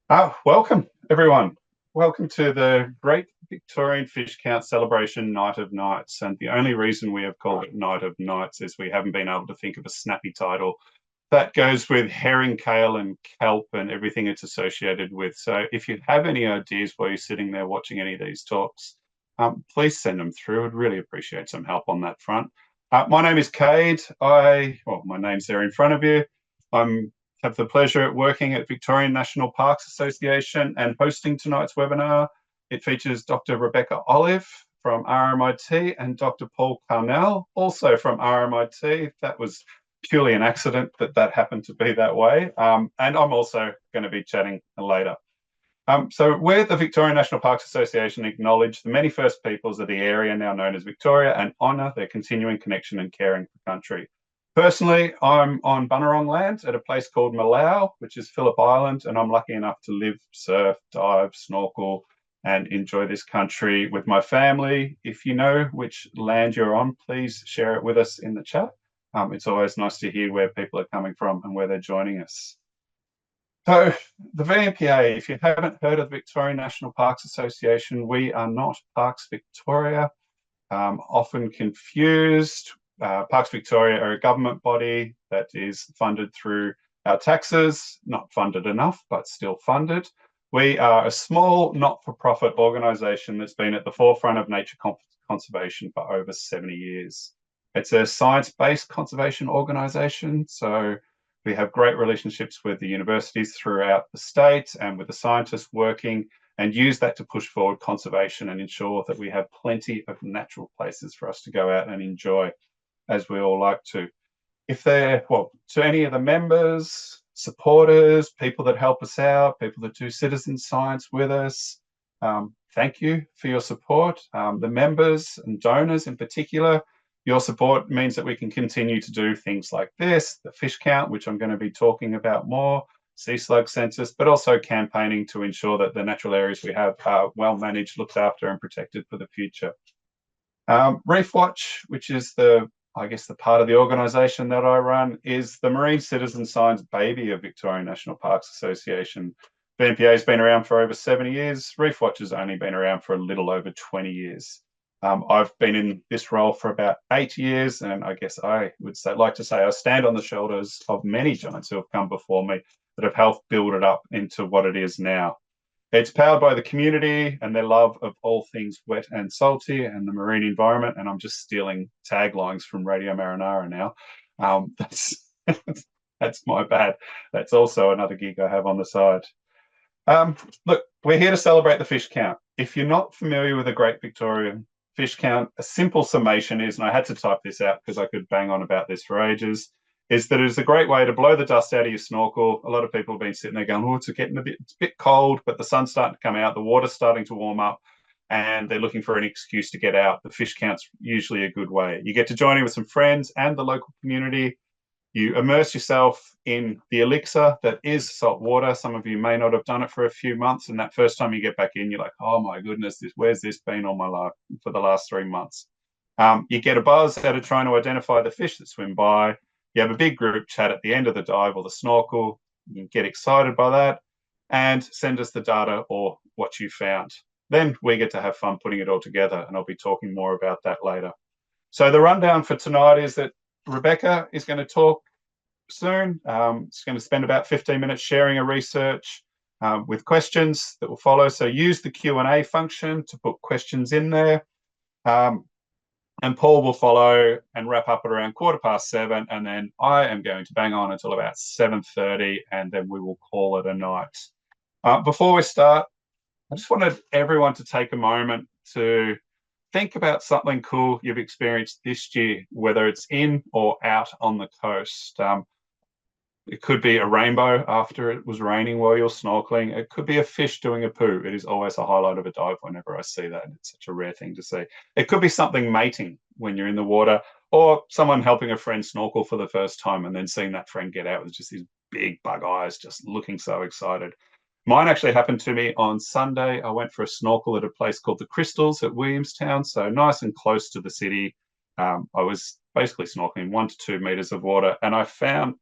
Welcome, everyone. Welcome to the Great Victorian Fish Count Celebration Night of Nights. And the only reason we have called it Night of Nights is we haven't been able to think of a snappy title that goes with herring cale and kelp and everything it's associated with. So if you have any ideas while you're sitting there watching any of these talks, please send them through. I'd really appreciate some help on that front. My name is Cade. My name's there in front of you. I'm have the pleasure of working at Victorian National Parks Association and hosting tonight's webinar. It features Dr. Rebecca Olive from RMIT and Dr. Paul Carnell, also from RMIT. That was purely an accident that happened to be that way. And I'm also going to be chatting later. So we the Victorian National Parks Association acknowledge the many First Peoples of the area now known as Victoria and honour their continuing connection and caring for country. Personally, I'm on Bunurong land at a place called Malau, which is Phillip Island, and I'm lucky enough to live, surf, dive, snorkel, and enjoy this country with my family. If you know which land you're on, please share it with us in the chat. It's always nice to hear where people are coming from and where they're joining us. So the VNPA, if you haven't heard of the Victorian National Parks Association, we are not Parks Victoria, often confused. Parks Victoria are a government body that is funded through our taxes, not funded enough, but still funded. We are a small, not-for-profit organisation that's been at the forefront of nature conservation for over 70 years. It's a science-based conservation organisation, so we have great relationships with the universities throughout the state and with the scientists working and use that to push forward conservation and ensure that we have plenty of natural places for us to go out and enjoy as we all like to. To any of the members, supporters, people that help us out, people that do citizen science with us, thank you for your support. The members and donors in particular, your support means that we can continue to do things like this, the fish count, which I'm going to be talking about more, sea slug census, but also campaigning to ensure that the natural areas we have are well managed, looked after and protected for the future. Reef Watch, which is the part of the organisation that I run, is the marine citizen science baby of Victorian National Parks Association. VNPA has been around for over 70 years. Reef Watch has only been around for a little over 20 years. I've been in this role for about 8 years, and I guess I would like to say I stand on the shoulders of many giants who have come before me that have helped build it up into what it is now. It's powered by the community and their love of all things wet and salty and the marine environment. And I'm just stealing taglines from Radio Marinara now. That's my bad. That's also another gig I have on the side. Look, we're here to celebrate the fish count. If you're not familiar with the Great Victorian Fish Count, a simple summation is, and I had to type this out because I could bang on about this for ages, is that it is a great way to blow the dust out of your snorkel. A lot of people have been sitting there going, oh, it's a bit cold, but the sun's starting to come out, the water's starting to warm up, and they're looking for an excuse to get out. The fish count's usually a good way. You get to join in with some friends and the local community. You immerse yourself in the elixir that is salt water. Some of you may not have done it for a few months, and that first time you get back in, you're like, oh my goodness, where's this been all my life for the last 3 months? You get a buzz out of trying to identify the fish that swim by. You have a big group chat at the end of the dive or the snorkel. You get excited by that and send us the data or what you found. Then we get to have fun putting it all together, and I'll be talking more about that later. So the rundown for tonight is that Rebecca is going to talk soon. It's going to spend about 15 minutes sharing her research with questions that will follow. So use the Q&A function to put questions in there. And Paul will follow and wrap up at around 7:15, and then I am going to bang on until about 7:30, and then we will call it a night. Before we start, I just wanted everyone to take a moment to think about something cool you've experienced this year, whether it's in or out on the coast. It could be a rainbow after it was raining while you're snorkeling. It could be a fish doing a poo. It is always a highlight of a dive whenever I see that. It's such a rare thing to see. It could be something mating when you're in the water, or someone helping a friend snorkel for the first time and then seeing that friend get out with just these big bug eyes, just looking so excited. Mine actually happened to me on Sunday. I went for a snorkel at a place called the Crystals at Williamstown, so nice and close to the city. I was basically snorkeling 1 to 2 meters of water, and I found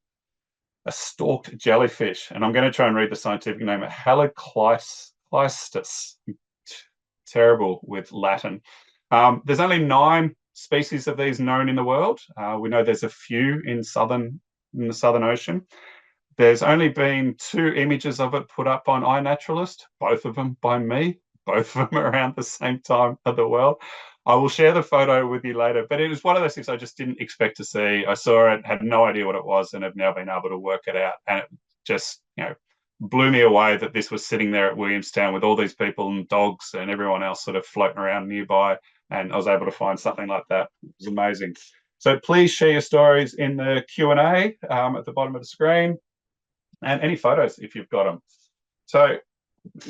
a stalked jellyfish. And I'm going to try and read the scientific name, Haliclystis. Terrible with Latin. There's only 9 species of these known in the world. We know there's a few in the Southern Ocean. There's only been 2 images of it put up on iNaturalist, both of them by me, both of them around the same time of the world. I will share the photo with you later, but it was one of those things I just didn't expect to see. I saw it, had no idea what it was, and have now been able to work it out. And it just, blew me away that this was sitting there at Williamstown with all these people and dogs and everyone else sort of floating around nearby. And I was able to find something like that. It was amazing. So please share your stories in the Q&A at the bottom of the screen, and any photos if you've got them. So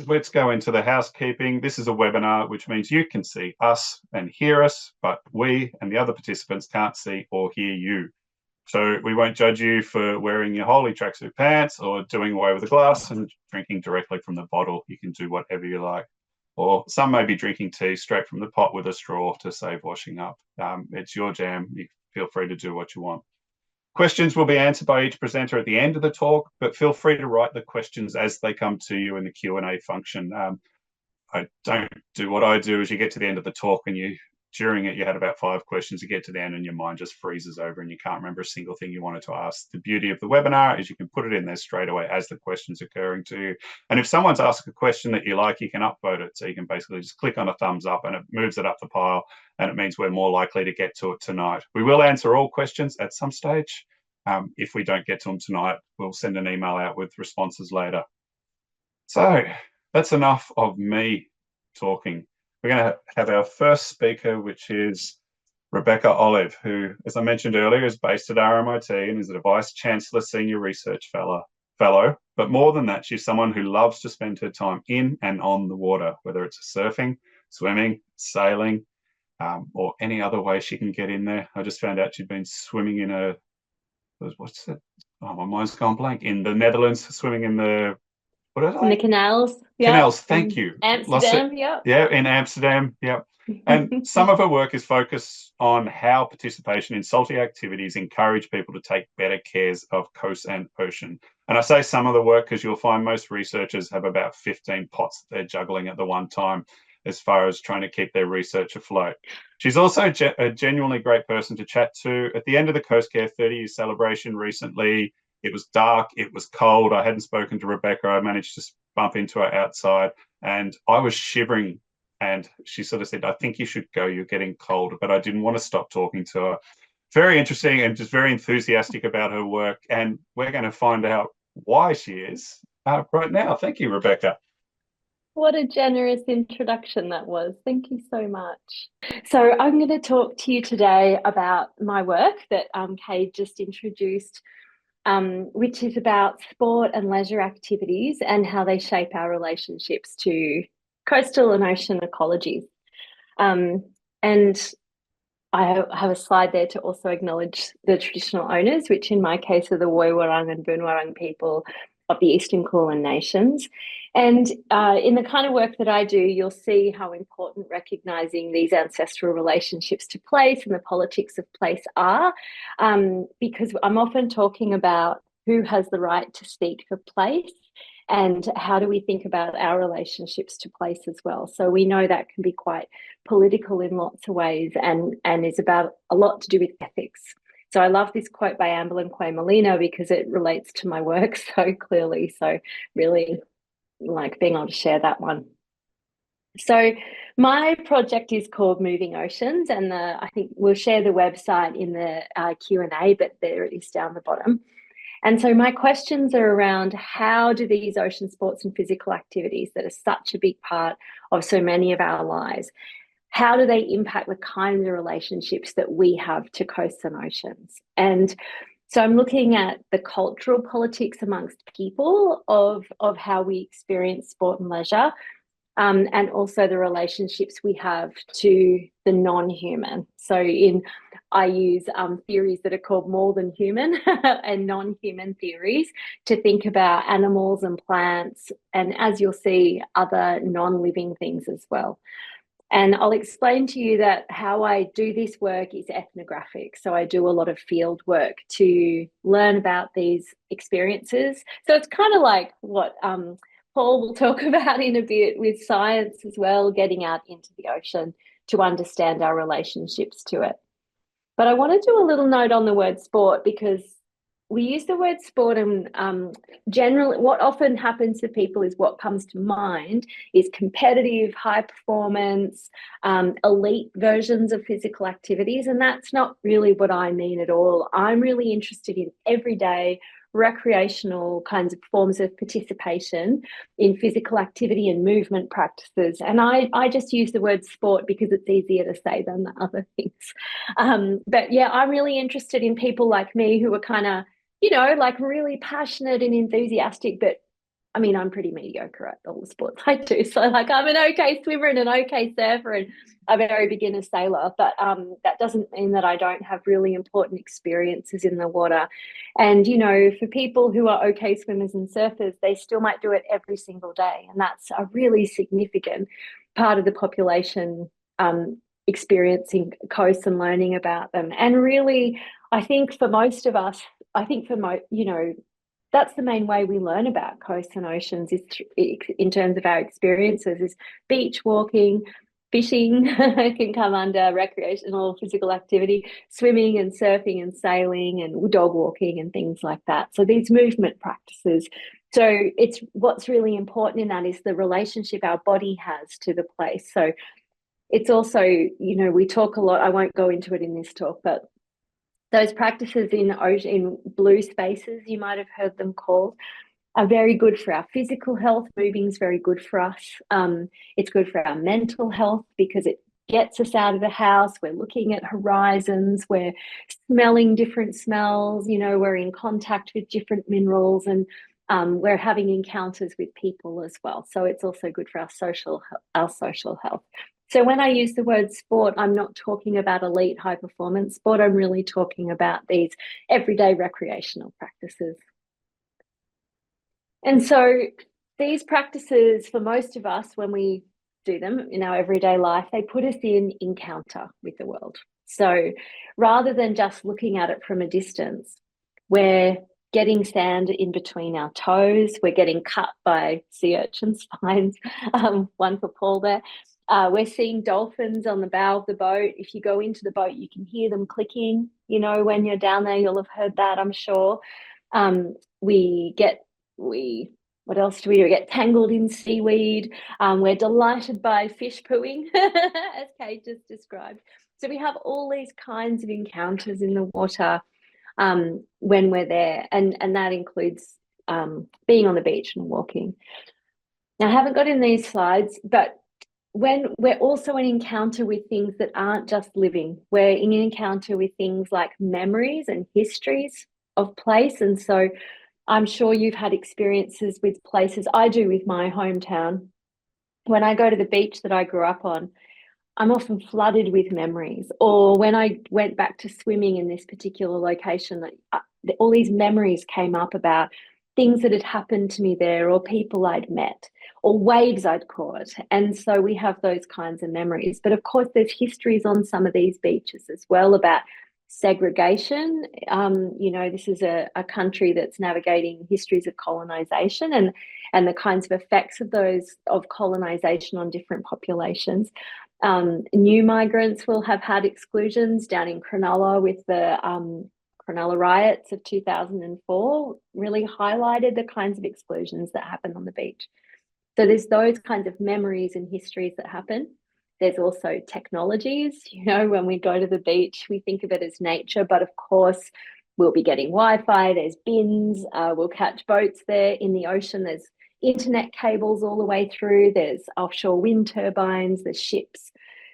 let's go into the housekeeping. This is a webinar, which means you can see us and hear us, but we and the other participants can't see or hear you. So we won't judge you for wearing your holy tracksuit pants or doing away with the glass and drinking directly from the bottle. You can do whatever you like. Or some may be drinking tea straight from the pot with a straw to save washing up. It's your jam. You feel free to do what you want. Questions will be answered by each presenter at the end of the talk, but feel free to write the questions as they come to you in the Q&A function. I don't do what I do is you get to the end of the talk and during it, you had about 5 questions. You get to the end and your mind just freezes over and you can't remember a single thing you wanted to ask. The beauty of the webinar is you can put it in there straight away as the question's occurring to you. And if someone's asked a question that you like, you can upvote it. So you can basically just click on a thumbs up and it moves it up the pile, and it means we're more likely to get to it tonight. We will answer all questions at some stage. If we don't get to them tonight, we'll send an email out with responses later. So that's enough of me talking. We're going to have our first speaker, which is Rebecca Olive, who, as I mentioned earlier, is based at RMIT and is a Vice Chancellor Senior Research Fellow. But more than that, she's someone who loves to spend her time in and on the water, whether it's surfing, swimming, sailing, or any other way she can get in there. I just found out she'd been swimming in what's it? Oh, my mind's gone blank. In the Netherlands, swimming in the... In the canals. Canals, thank you. Amsterdam, yeah. Yeah, in Amsterdam, yeah. And some of her work is focused on how participation in salty activities encourage people to take better cares of coast and ocean. And I say some of the work because you'll find most researchers have about 15 pots that they're juggling at the one time as far as trying to keep their research afloat. She's also a genuinely great person to chat to. At the end of the Coast Care 30-year celebration recently, it was dark, it was cold. I hadn't spoken to Rebecca. I managed to bump into her outside and I was shivering. And she sort of said, I think you should go, you're getting cold. But I didn't want to stop talking to her. Very interesting and just very enthusiastic about her work. And we're going to find out why she is right now. Thank you, Rebecca. What a generous introduction that was. Thank you so much. So I'm going to talk to you today about my work that Kay just introduced, which is about sport and leisure activities and how they shape our relationships to coastal and ocean ecologies. And I have a slide there to also acknowledge the traditional owners, which in my case are the Woiwurrung and Boonwurrung people of the Eastern Kulin Nations. And in the kind of work that I do, you'll see how important recognising these ancestral relationships to place and the politics of place are, because I'm often talking about who has the right to speak for place and how do we think about our relationships to place as well. So we know that can be quite political in lots of ways and is about a lot to do with ethics. So I love this quote by Amberlynn Quay Molina because it relates to my work so clearly. So really like being able to share that one. So my project is called Moving Oceans, and I think we'll share the website in the Q&A, but there it is down the bottom. And so my questions are around how do these ocean sports and physical activities that are such a big part of so many of our lives, how do they impact the kinds of relationships that we have to coasts and oceans? And so I'm looking at the cultural politics amongst people of how we experience sport and leisure, and also the relationships we have to the non-human. So I use theories that are called more than human and non-human theories to think about animals and plants, and as you'll see, other non-living things as well. And I'll explain to you that how I do this work is ethnographic. So I do a lot of field work to learn about these experiences. So it's kind of like what Paul will talk about in a bit with science as well, getting out into the ocean to understand our relationships to it. But I want to do a little note on the word sport, because we use the word sport, and generally what often happens to people is what comes to mind is competitive, high performance, elite versions of physical activities. And that's not really what I mean at all. I'm really interested in everyday recreational kinds of forms of participation in physical activity and movement practices. And I just use the word sport because it's easier to say than the other things. But yeah, I'm really interested in people like me who are kind of, like really passionate and enthusiastic, but I mean, I'm pretty mediocre at all the sports I do. So like I'm an okay swimmer and an okay surfer and a very beginner sailor, but that doesn't mean that I don't have really important experiences in the water. And, for people who are okay swimmers and surfers, they still might do it every single day. And that's a really significant part of the population experiencing coasts and learning about them. And really, I think for most of us, that's the main way we learn about coasts and oceans is in terms of our experiences is beach walking, fishing can come under recreational physical activity, swimming and surfing and sailing and dog walking and things like that. So these movement practices. So it's what's really important in that is the relationship our body has to the place. So it's also, we talk a lot, I won't go into it in this talk, but those practices in blue spaces, you might have heard them called, are very good for our physical health. Moving is very good for us. It's good for our mental health because it gets us out of the house. We're looking at horizons. We're smelling different smells. We're in contact with different minerals, and we're having encounters with people as well. So it's also good for our social health. So when I use the word sport, I'm not talking about elite high performance sport. I'm really talking about these everyday recreational practices. And so these practices, for most of us, when we do them in our everyday life, they put us in encounter with the world. So rather than just looking at it from a distance, we're getting sand in between our toes. We're getting cut by sea urchin spines, one for Paul there. We're seeing dolphins on the bow of the boat. If you go into the boat, you can hear them clicking. When you're down there, you'll have heard that, I'm sure. What else do we do? We get tangled in seaweed. We're delighted by fish pooing, as Kate just described. So we have all these kinds of encounters in the water when we're there, and that includes being on the beach and walking. Now, I haven't got in these slides, but when we're also in encounter with things that aren't just living, we're in encounter with things like memories and histories of place. And so I'm sure you've had experiences with places. I do with my hometown. When I go to the beach that I grew up on, I'm often flooded with memories. Or when I went back to swimming in this particular location, all these memories came up about things that had happened to me there, or people I'd met, or waves I'd caught. And so we have those kinds of memories. But of course, there's histories on some of these beaches as well about segregation. This is a country that's navigating histories of colonization and the kinds of effects of colonization on different populations. New migrants will have had exclusions. Down in Cronulla with the Cronulla riots of 2004 really highlighted the kinds of exclusions that happen on the beach. So there's those kinds of memories and histories that happen. There's also technologies. When we go to the beach, we think of it as nature, but of course, we'll be getting Wi-Fi, there's bins, we'll catch boats there. In the ocean, there's internet cables all the way through, there's offshore wind turbines, there's ships.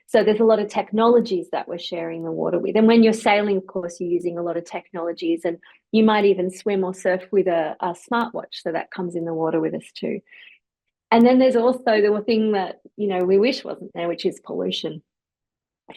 So there's a lot of technologies that we're sharing the water with. And when you're sailing, of course, you're using a lot of technologies, and you might even swim or surf with a smartwatch. So that comes in the water with us too. And then there's also the thing that, we wish wasn't there, which is pollution.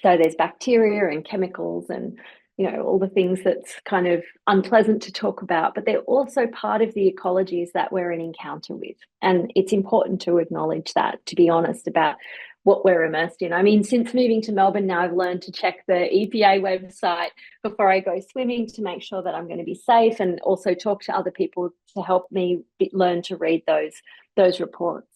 So there's bacteria and chemicals and, all the things that's kind of unpleasant to talk about, but they're also part of the ecologies that we're in encounter with. And it's important to acknowledge that, to be honest, about what we're immersed in. I mean, since moving to Melbourne now, I've learned to check the EPA website before I go swimming to make sure that I'm going to be safe, and also talk to other people to help me learn to read those reports.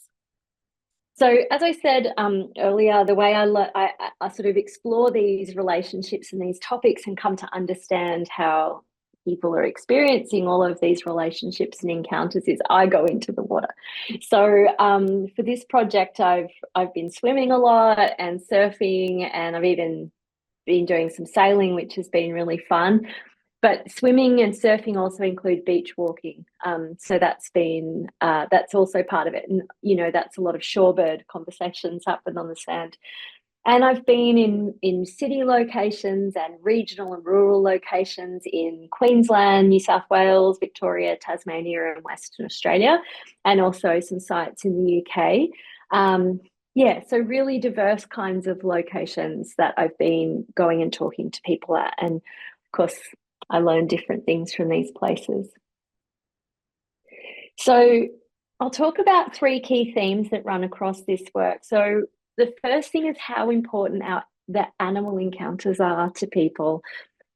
So, as I said earlier, the way I sort of explore these relationships and these topics and come to understand how people are experiencing all of these relationships and encounters is I go into the water. So, for this project, I've been swimming a lot and surfing, and I've even been doing some sailing, which has been really fun. But swimming and surfing also include beach walking. So that's also part of it. And, that's a lot of shorebird conversations happen on the sand. And I've been in city locations and regional and rural locations in Queensland, New South Wales, Victoria, Tasmania, and Western Australia, and also some sites in the UK. So really diverse kinds of locations that I've been going and talking to people at. And of course, I learn different things from these places. So I'll talk about 3 key themes that run across this work. So the first thing is how important the animal encounters are to people.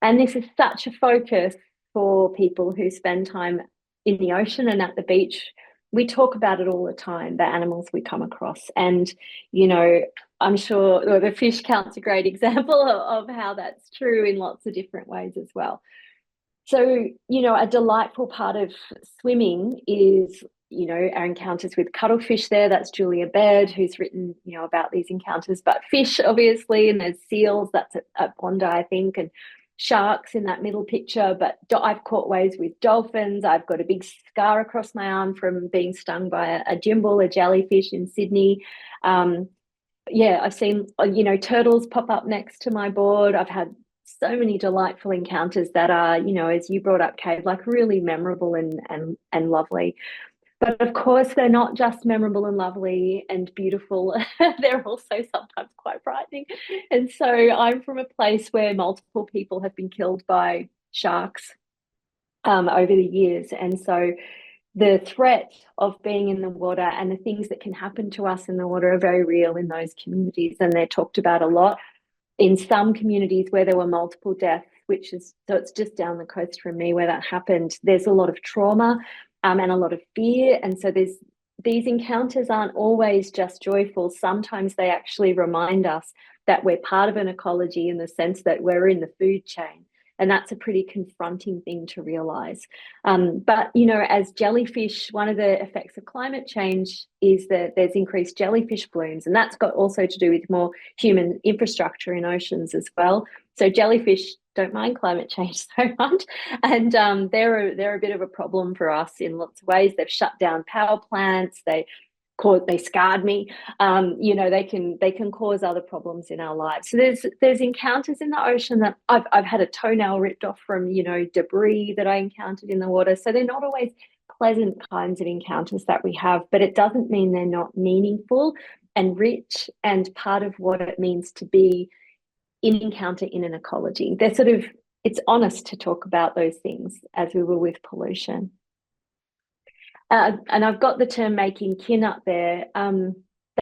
And this is such a focus for people who spend time in the ocean and at the beach. We talk about it all the time, the animals we come across. And, I'm sure the fish count's a great example of how that's true in lots of different ways as well. So, a delightful part of swimming is, our encounters with cuttlefish there. That's Julia Baird, who's written, about these encounters. But fish, obviously, and there's seals, that's at Bondi, I think, and sharks in that middle picture. But I've caught waves with dolphins. I've got a big scar across my arm from being stung by a gimbal, a jellyfish in Sydney. I've seen, turtles pop up next to my board. I've had so many delightful encounters that are, as you brought up, Kate, like really memorable and lovely. But of course, they're not just memorable and lovely and beautiful. They're also sometimes quite frightening. And so I'm from a place where multiple people have been killed by sharks over the years. And so the threat of being in the water and the things that can happen to us in the water are very real in those communities. And they're talked about a lot. In some communities where there were multiple deaths, so it's just down the coast from me where that happened, there's a lot of trauma and a lot of fear. And so these encounters aren't always just joyful. Sometimes they actually remind us that we're part of an ecology in the sense that we're in the food chain. And that's a pretty confronting thing to realize. But, as jellyfish, one of the effects of climate change is that there's increased jellyfish blooms, and that's got also to do with more human infrastructure in oceans as well. So jellyfish don't mind climate change so much, and they're a bit of a problem for us in lots of ways. They've shut down power plants. They scarred me. They can cause other problems in our lives. So there's encounters in the ocean that I've had a toenail ripped off from, debris that I encountered in the water. So they're not always pleasant kinds of encounters that we have, but it doesn't mean they're not meaningful and rich and part of what it means to be in encounter in an ecology. It's honest to talk about those things, as we were with pollution. And I've got the term making kin up there.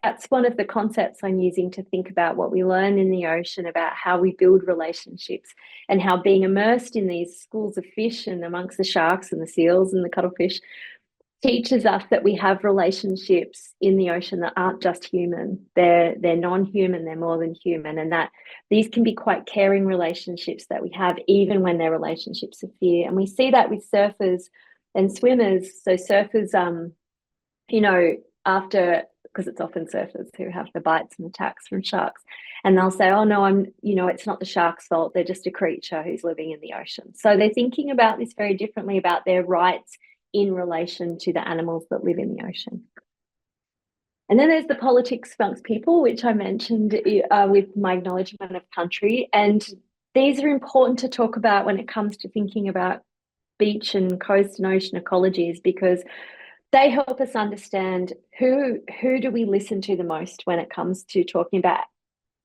That's one of the concepts I'm using to think about what we learn in the ocean about how we build relationships, and how being immersed in these schools of fish and amongst the sharks and the seals and the cuttlefish teaches us that we have relationships in the ocean that aren't just human. They're non-human, they're more than human, and that these can be quite caring relationships that we have, even when they're relationships of fear. And we see that with surfers and swimmers. So surfers, because it's often surfers who have the bites and attacks from sharks, and they'll say, oh no, it's not the shark's fault, they're just a creature who's living in the ocean. So they're thinking about this very differently, about their rights in relation to the animals that live in the ocean. And then there's the politics amongst people, which I mentioned with my acknowledgement of country. And these are important to talk about when it comes to thinking about beach and coast and ocean ecologies, because they help us understand who do we listen to the most when it comes to talking about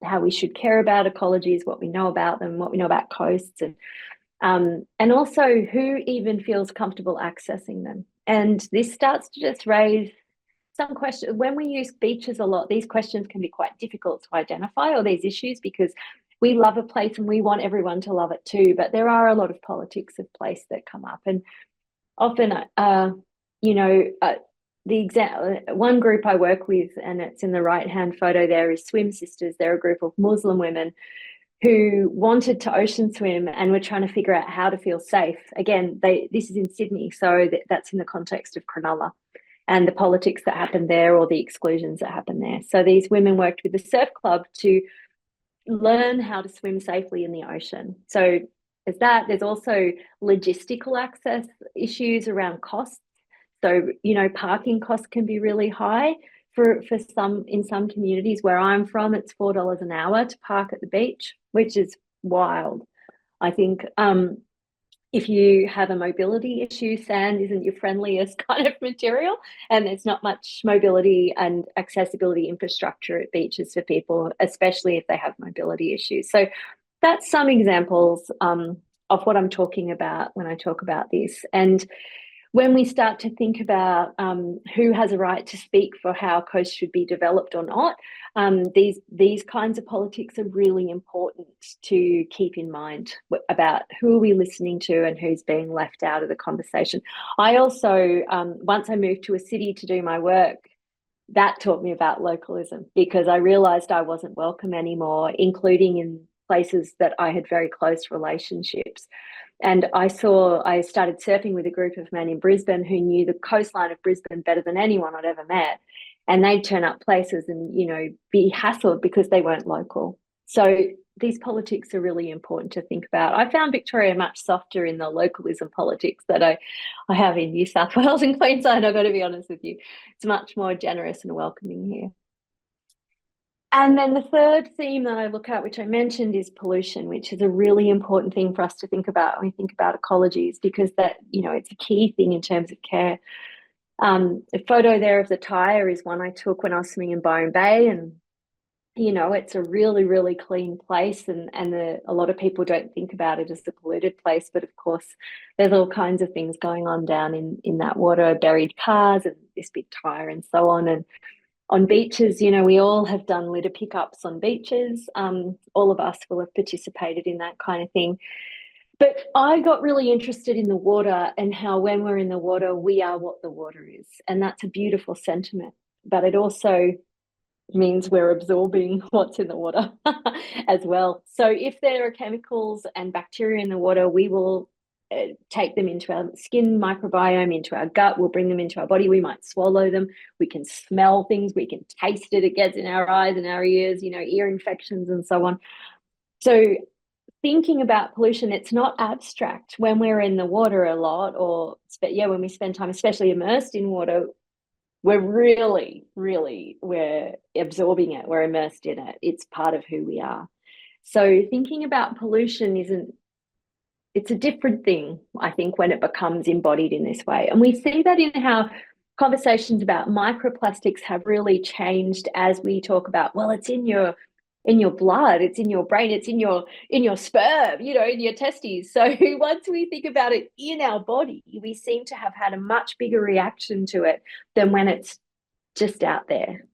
how we should care about ecologies, what we know about them, what we know about coasts, and also who even feels comfortable accessing them. And this starts to just raise some questions, when we use beaches a lot, these questions can be quite difficult to identify, or these issues, because we love a place and we want everyone to love it too. But there are a lot of politics of place that come up. And often, one group I work with, and it's in the right-hand photo there, is Swim Sisters. They're a group of Muslim women who wanted to ocean swim and were trying to figure out how to feel safe. Again, this is in Sydney, so that's in the context of Cronulla and the politics that happened there, or the exclusions that happened there. So these women worked with the surf club to learn how to swim safely in the ocean. So there's also logistical access issues around costs. So, parking costs can be really high in some communities. Where I'm from, it's $4 an hour to park at the beach, which is wild. I think if you have a mobility issue, sand isn't your friendliest kind of material, and there's not much mobility and accessibility infrastructure at beaches for people, especially if they have mobility issues. So that's some examples of what I'm talking about when I talk about this. And when we start to think about who has a right to speak for how coasts should be developed or not, these kinds of politics are really important to keep in mind about who are we listening to and who's being left out of the conversation. I also, once I moved to a city to do my work, that taught me about localism, because I realised I wasn't welcome anymore, including in places that I had very close relationships. And I started surfing with a group of men in Brisbane who knew the coastline of Brisbane better than anyone I'd ever met. And they'd turn up places and, be hassled because they weren't local. So these politics are really important to think about. I found Victoria much softer in the localism politics that I have in New South Wales and Queensland, I've got to be honest with you. It's much more generous and welcoming here. And then the third theme that I look at, which I mentioned, is pollution, which is a really important thing for us to think about when we think about ecologies, because that, it's a key thing in terms of care. The photo there of the tyre is one I took when I was swimming in Byron Bay, and it's a really, really clean place, and a lot of people don't think about it as a polluted place, but of course there's all kinds of things going on down in that water, buried cars and this big tyre and so on. And on beaches, we all have done litter pickups on beaches. All of us will have participated in that kind of thing. But I got really interested in the water, and how when we're in the water, we are what the water is. And that's a beautiful sentiment. But it also means we're absorbing what's in the water as well. So if there are chemicals and bacteria in the water, we will take them into our skin microbiome, into our gut. We'll bring them into our body. We might swallow them. We can smell things. We can taste it. It gets in our eyes and our ears, ear infections and so on. So thinking about pollution, it's not abstract. When we're in the water a lot, when we spend time, especially immersed in water, we're really, we're absorbing it. We're immersed in it. It's part of who we are. So thinking about pollution it's a different thing, I think, when it becomes embodied in this way. And we see that in how conversations about microplastics have really changed as we talk about, well, it's in your blood, it's in your brain, it's in your sperm, in your testes. So once we think about it in our body, we seem to have had a much bigger reaction to it than when it's just out there.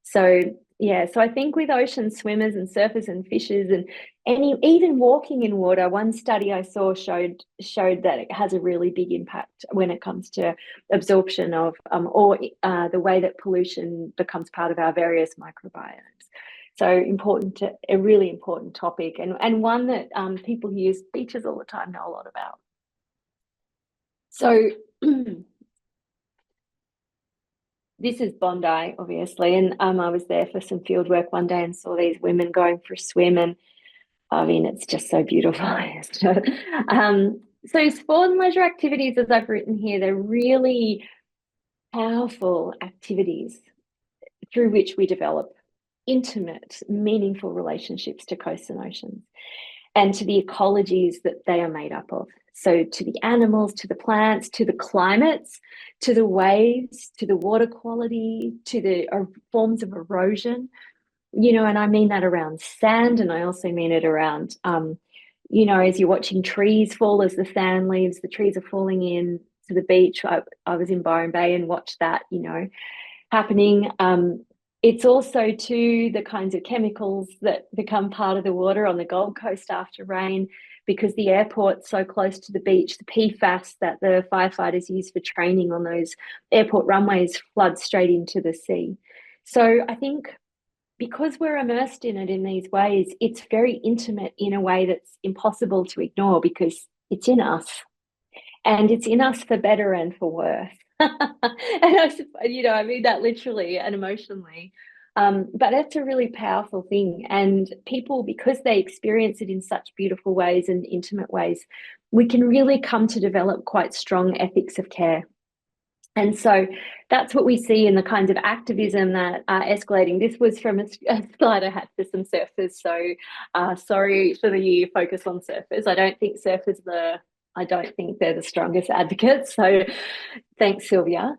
So I think with ocean swimmers and surfers and fishers and even walking in water, one study I saw showed that it has a really big impact when it comes to absorption of the way that pollution becomes part of our various microbiomes. So a really important topic, and one that people who use beaches all the time know a lot about. So this is Bondi, obviously, and I was there for some field work one day and saw these women going for a swim, and I mean, it's just so beautiful. So sport and leisure activities, as I've written here, they're really powerful activities through which we develop intimate, meaningful relationships to coasts and oceans and to the ecologies that they are made up of. So to the animals, to the plants, to the climates, to the waves, to the water quality, to the forms of erosion, and I mean that around sand, and I also mean it around, as you're watching trees fall, as the sand leaves, the trees are falling in to the beach. I was in Byron Bay and watched that, happening. It's also too the kinds of chemicals that become part of the water on the Gold Coast after rain, because the airport's so close to the beach. The PFAS that the firefighters use for training on those airport runways flood straight into the sea. So I think because we're immersed in it in these ways, it's very intimate in a way that's impossible to ignore, because it's in us, and it's in us for better and for worse. And I mean that literally and emotionally. But that's a really powerful thing. And people, because they experience it in such beautiful ways and intimate ways, we can really come to develop quite strong ethics of care. And so that's what we see in the kinds of activism that are escalating. This was from a slide I had for some surfers. So sorry for the focus on surfers. I don't think they're the strongest advocates. So thanks, Sylvia.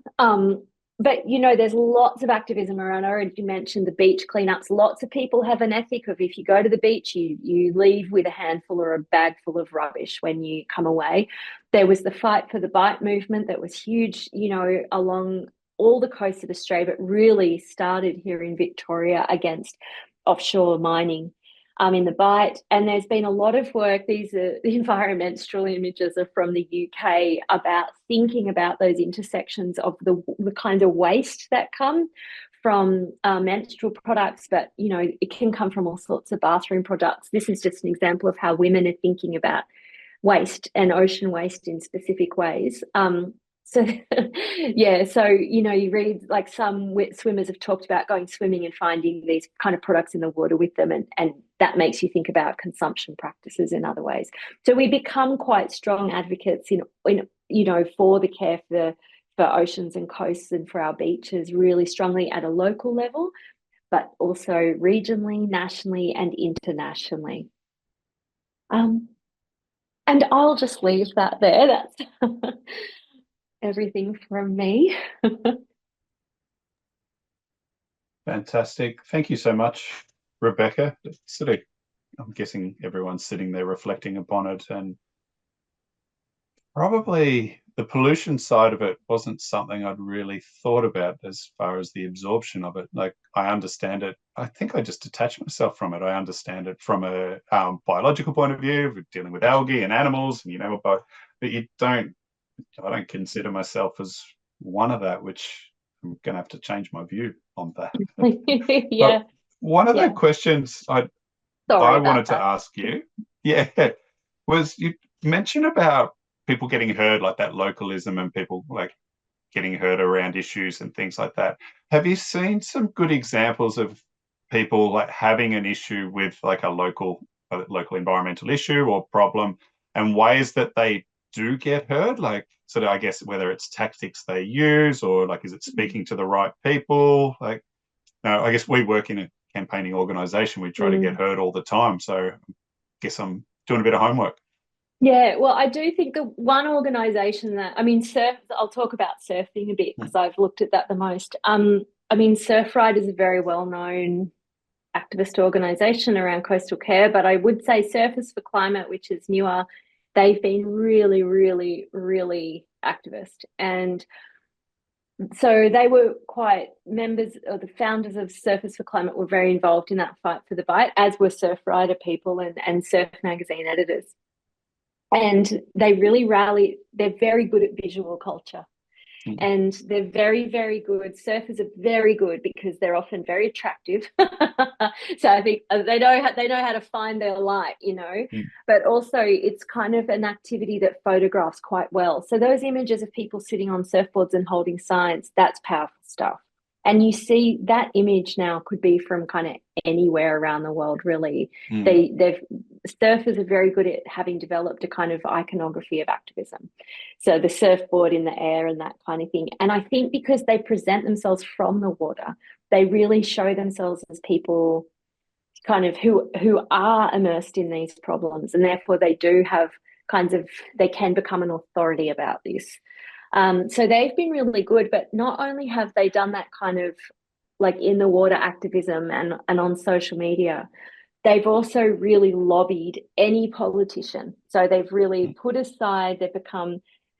But there's lots of activism around. I already mentioned the beach cleanups. Lots of people have an ethic of, if you go to the beach, you leave with a handful or a bag full of rubbish when you come away. There was the Fight for the Bite movement that was huge, along all the coast of Australia, but really started here in Victoria against offshore mining. In the Bight, and there's been a lot of work. These are the environmental images are from the UK, about thinking about those intersections of the kind of waste that come from menstrual products, but it can come from all sorts of bathroom products. This is just an example of how women are thinking about waste and ocean waste in specific ways. So yeah, so you read, like, some swimmers have talked about going swimming and finding these kind of products in the water with them, and that makes you think about consumption practices in other ways. So we become quite strong advocates in for the care for oceans and coasts and for our beaches, really strongly at a local level, but also regionally, nationally, and internationally. And I'll just leave that there. That's everything from me. Fantastic. Thank you so much, Rebecca. I'm guessing everyone's sitting there reflecting upon it, and probably the pollution side of it wasn't something I'd really thought about as far as the absorption of it. Like, I understand it. I think I just detached myself from it. I understand it from a biological point of view, dealing with algae and animals, and but I don't consider myself as one of that, which I'm going to have to change my view on that. Yeah. But one of the questions I wanted to ask you, was you mentioned about people getting hurt, like that localism, and people like getting hurt around issues and things like that. Have you seen some good examples of people like having an issue with like a local environmental issue or problem, and ways that they do get heard? Like, sort of, I guess, whether it's tactics they use, or like, is it speaking to the right people? Like, no, I guess we work in a campaigning organization. We try to get heard all the time. So I guess I'm doing a bit of homework. Yeah, well, I do think the one organisation that, I'll talk about surfing a bit because I've looked at that the most. Surfride is a very well-known activist organisation around coastal care, but I would say Surfers for Climate, which is newer, they've been really, really, really activist. And so they were quite members, or the founders of Surfers for Climate were very involved in that fight for the bite, as were Surfrider people and Surf magazine editors. And they really rally. They're very good at visual culture. And they're very, very good. Surfers are very good because they're often very attractive. So I think they know how to find their light, But also it's kind of an activity that photographs quite well. So those images of people sitting on surfboards and holding signs, that's powerful stuff. And you see that image now could be from kind of anywhere around the world, really. Surfers are very good at having developed a kind of iconography of activism. So the surfboard in the air and that kind of thing. And I think because they present themselves from the water, they really show themselves as people kind of who are immersed in these problems. And therefore they do have they can become an authority about this. So they've been really good, but not only have they done that kind of like in the water activism and on social media, they've also really lobbied any politician. So they've really put aside,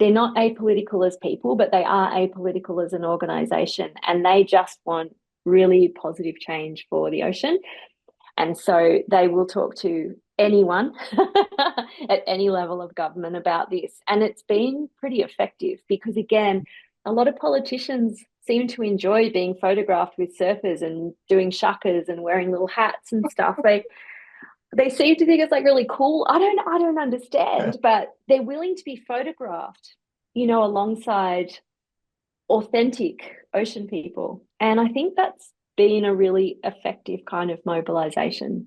they're not apolitical as people, but they are apolitical as an organisation, and they just want really positive change for the ocean. And so they will talk to anyone at any level of government about this. And it's been pretty effective because, again, a lot of politicians seem to enjoy being photographed with surfers and doing shuckers and wearing little hats and stuff. They seem to think it's like really cool. I don't understand, but they're willing to be photographed, alongside authentic ocean people. And I think that's been a really effective kind of mobilization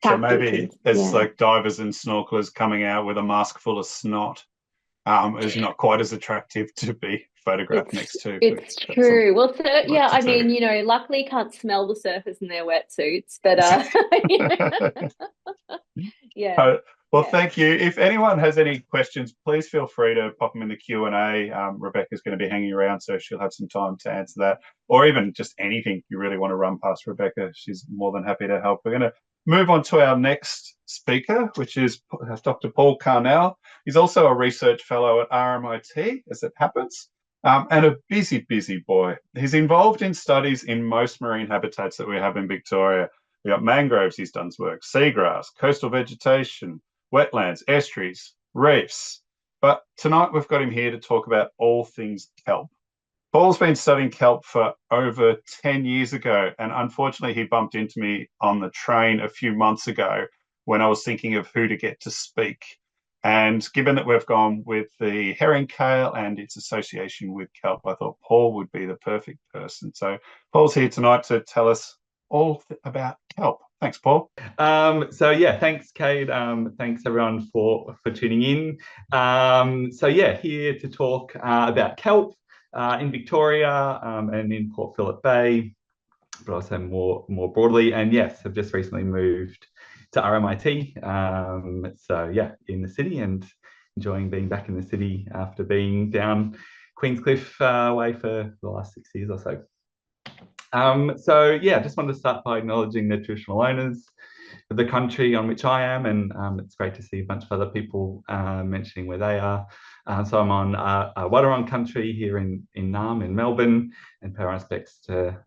So tactic. maybe it's like divers and snorkelers coming out with a mask full of snot is not quite as attractive to be photographed next to. It's true. Well, I mean, luckily you can't smell the surfers in their wetsuits, but yeah. Well, thank you. If anyone has any questions, please feel free to pop them in the Q&A. Rebecca's going to be hanging around, so she'll have some time to answer that. Or even just anything you really want to run past Rebecca. She's more than happy to help. We're going to move on to our next speaker, which is Dr. Paul Carnell. He's also a research fellow at RMIT, as it happens, and a busy, busy boy. He's involved in studies in most marine habitats that we have in Victoria. We've got mangroves he's done work, seagrass, coastal vegetation, wetlands, estuaries, reefs. But tonight we've got him here to talk about all things kelp. Paul's been studying kelp for over 10 years ago, and unfortunately he bumped into me on the train a few months ago when I was thinking of who to get to speak. And given that we've gone with the Herring Cale and its association with kelp, I thought Paul would be the perfect person. So Paul's here tonight to tell us all about kelp. Thanks, Paul. Thanks, Kate. Thanks everyone for tuning in. Here to talk about kelp in Victoria and in Port Phillip Bay, but also more broadly. And yes, I've just recently moved to RMIT. In the city, and enjoying being back in the city after being down Queenscliff way for the last 6 years or so. Just wanted to start by acknowledging the traditional owners of the country on which I am, and it's great to see a bunch of other people mentioning where they are. So I'm on Wadawurrung country here in Naarm in Melbourne, and pay our respects to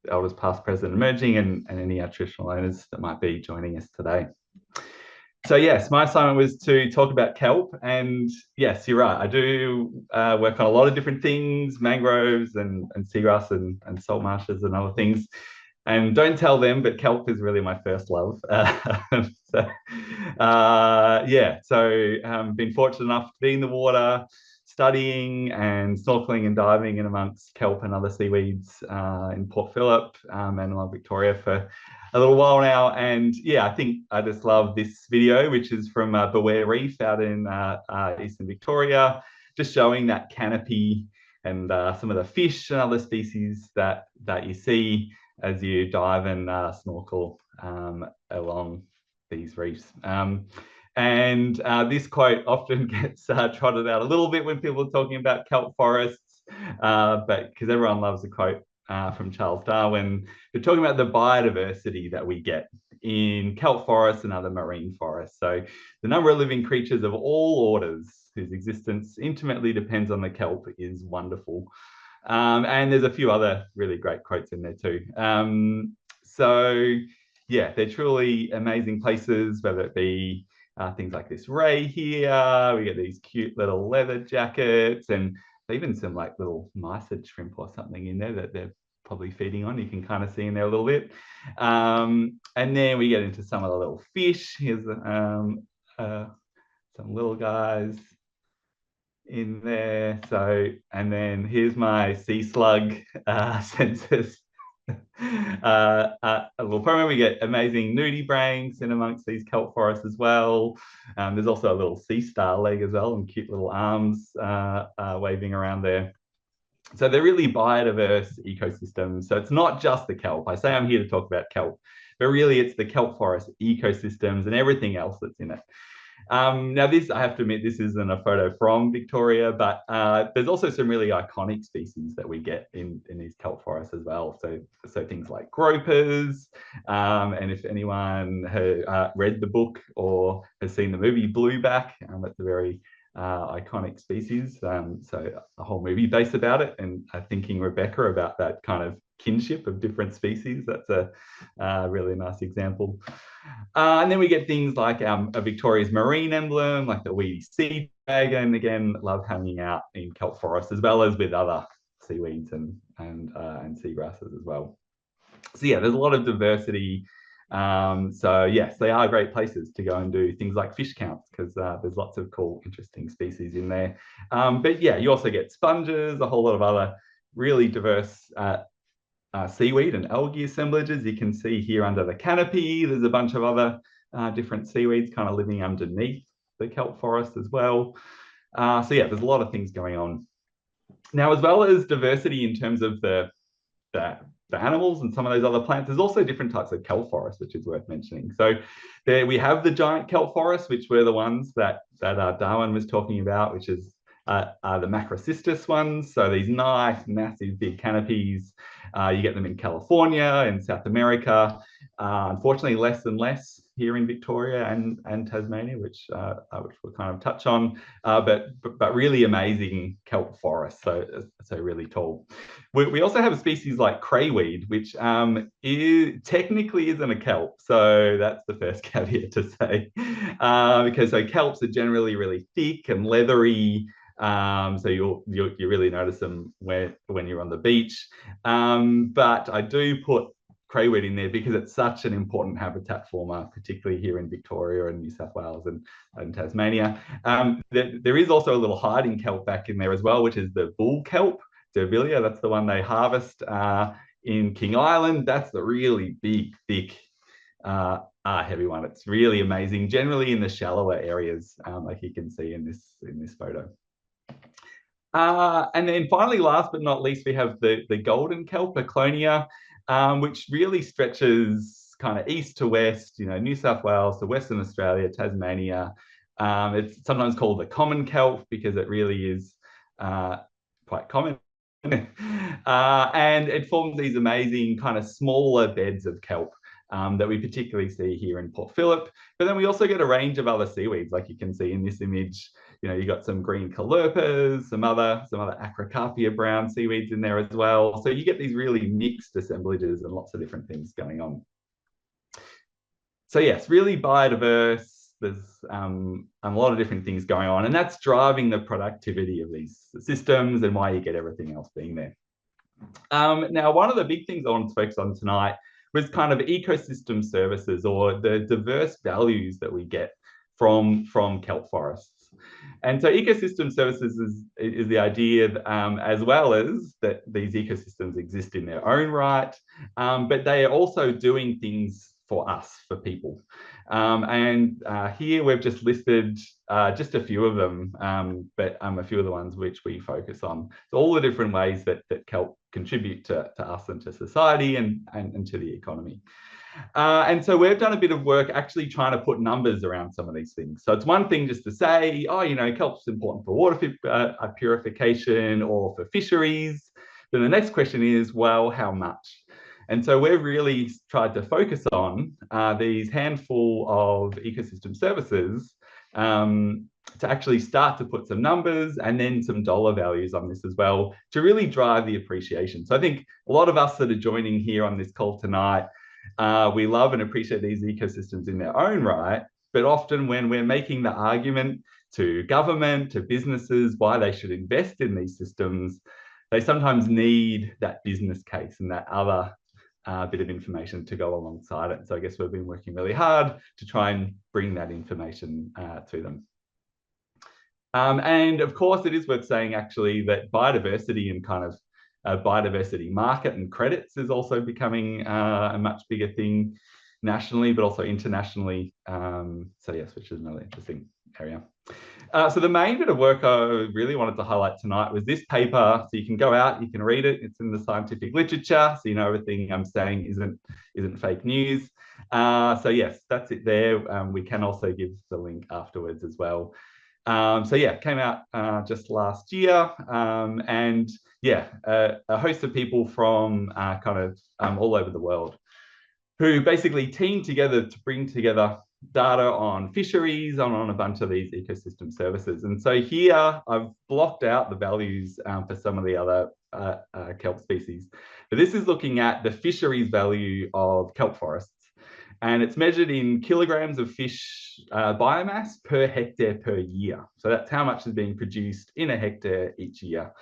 elders past, present, emerging, and any traditional owners that might be joining us today. So yes, my assignment was to talk about kelp, and yes, you're right. I do work on a lot of different things, mangroves and seagrass and salt marshes and other things. And don't tell them, but kelp is really my first love. Been fortunate enough to be in the water, studying and snorkeling and diving in amongst kelp and other seaweeds in Port Phillip and along Victoria for a little while now. And I think I just love this video, which is from Beware Reef out in eastern Victoria, just showing that canopy and some of the fish and other species that you see as you dive and snorkel along these reefs. This quote often gets trotted out a little bit when people are talking about kelp forests, but because everyone loves a quote from Charles Darwin, we're talking about the biodiversity that we get in kelp forests and other marine forests. So the number of living creatures of all orders whose existence intimately depends on the kelp is wonderful. And there's a few other really great quotes in there too. They're truly amazing places, whether it be things like this ray here. We get these cute little leather jackets, and even some like little mysid shrimp or something in there that they're probably feeding on. You can kind of see in there a little bit. And then we get into some of the little fish. Here's some little guys in there. And then here's my sea slug census. A little program. We get amazing nudibranchs in amongst these kelp forests as well. There's also a little sea star leg as well, and cute little arms waving around there. So they're really biodiverse ecosystems. So it's not just the kelp. I say I'm here to talk about kelp, but really it's the kelp forest ecosystems and everything else that's in it. Now this, I have to admit, this isn't a photo from Victoria, but there's also some really iconic species that we get in these kelp forests as well. So things like gropers, and if anyone has read the book or has seen the movie Blueback, it's a very iconic species. So a whole movie based about it, and thinking Rebecca about that kind of kinship of different species. That's a really nice example. And then we get things like Victoria's marine emblem, like the weedy sea dragon. Again, love hanging out in kelp forests as well as with other seaweeds and seagrasses as well. So yeah, there's a lot of diversity. So yes, they are great places to go and do things like fish counts, because there's lots of cool, interesting species in there. But yeah, you also get sponges, a whole lot of other really diverse seaweed and algae assemblages. You can see here under the canopy, there's a bunch of other different seaweeds kind of living underneath the kelp forest as well. So yeah, there's a lot of things going on. Now, as well as diversity in terms of the animals and some of those other plants, there's also different types of kelp forests, which is worth mentioning. So there we have the giant kelp forests, which were the ones that Darwin was talking about, which is the macrocystis ones. So these nice, massive, big canopies. You get them in California and South America. Unfortunately, less and less here in Victoria and Tasmania, which we'll kind of touch on. But really amazing kelp forests, so really tall. We also have a species like crayweed, which technically isn't a kelp. So that's the first caveat to say, because so kelps are generally really thick and leathery. So you really notice them when you're on the beach. But I do put crayweed in there because it's such an important habitat former, particularly here in Victoria and New South Wales and Tasmania. There is also a little hiding kelp back in there as well, which is the bull kelp, Derbilia. That's the one they harvest in King Island. That's the really big, thick, heavy one. It's really amazing, generally in the shallower areas, like you can see in this photo. And then finally, last but not least, we have the golden kelp, Aclonia, which really stretches kind of east to west, New South Wales to Western Australia, Tasmania. It's sometimes called the common kelp because it really is quite common. And it forms these amazing kind of smaller beds of kelp that we particularly see here in Port Phillip. But then we also get a range of other seaweeds, like you can see in this image. You got some green caloepas, some other Acrocarpia brown seaweeds in there as well. So you get these really mixed assemblages and lots of different things going on. So yes, really biodiverse. There's a lot of different things going on, and that's driving the productivity of these systems and why you get everything else being there. Now, one of the big things I wanted to focus on tonight was kind of ecosystem services, or the diverse values that we get from kelp forests. And so ecosystem services is the idea as well as that these ecosystems exist in their own right, but they are also doing things for us, for people. And here we've just listed just a few of them, but a few of the ones which we focus on. So all the different ways that kelp contribute to us and to society and to the economy. And so we've done a bit of work actually trying to put numbers around some of these things. So it's one thing just to say, kelp's important for water purification or for fisheries. Then the next question is, well, how much? And so we've really tried to focus on these handful of ecosystem services to actually start to put some numbers and then some dollar values on this as well to really drive the appreciation. So I think a lot of us that are joining here on this call tonight, we love and appreciate these ecosystems in their own right, but often when we're making the argument to government, to businesses, why they should invest in these systems, they sometimes need that business case and that other bit of information to go alongside it. So I guess we've been working really hard to try and bring that information to them. And of course, it is worth saying actually that biodiversity and kind of biodiversity market and credits is also becoming a much bigger thing nationally, but also internationally. So yes, which is another interesting area. So the main bit of work I really wanted to highlight tonight was this paper. So you can go out, you can read it. It's in the scientific literature, so everything I'm saying isn't fake news. So yes, that's it there. We can also give the link afterwards as well. So yeah, it came out just last year, and yeah, a host of people from kind of all over the world who basically teamed together to bring together data on fisheries, on a bunch of these ecosystem services. And so here I've blocked out the values for some of the other kelp species. But this is looking at the fisheries value of kelp forests. And it's measured in kilograms of fish biomass per hectare per year. So that's how much is being produced in a hectare each year.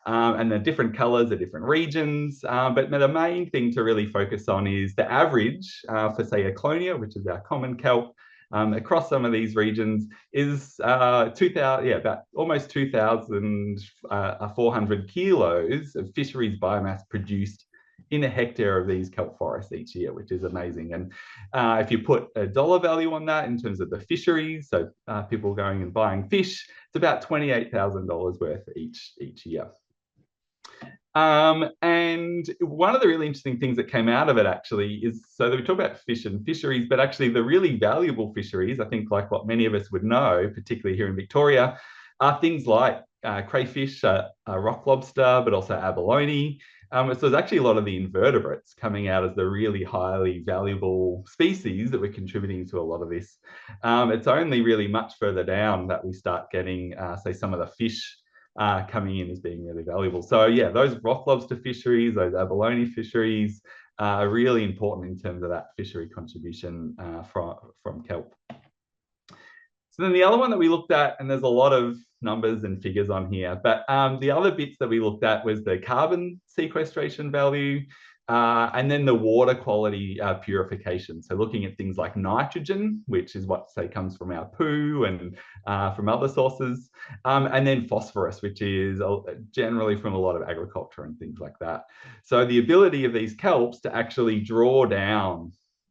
And the different colours are different regions. But the main thing to really focus on is the average for, say, Aclonia, which is our common kelp, across some of these regions is 2,000, about almost 2,400 kilos of fisheries biomass produced in a hectare of these kelp forests each year, which is amazing. And if you put a dollar value on that in terms of the fisheries, so people going and buying fish, it's about $28,000 worth each year. And one of the really interesting things that came out of it actually is, so that we talk about fish and fisheries, but actually the really valuable fisheries, I think like what many of us would know, particularly here in Victoria, are things like crayfish, rock lobster, but also abalone. So there's actually a lot of the invertebrates coming out as the really highly valuable species that we're contributing to a lot of this. It's only really much further down that we start getting, say, some of the fish coming in as being really valuable. So yeah, those rock lobster fisheries, those abalone fisheries are really important in terms of that fishery contribution from kelp. So then the other one that we looked at, and there's a lot of numbers and figures on here, but the other bits that we looked at was the carbon sequestration value, and then the water quality purification. So looking at things like nitrogen, which is what, say, comes from our poo and from other sources, and then phosphorus, which is generally from a lot of agriculture and things like that. So the ability of these kelps to actually draw down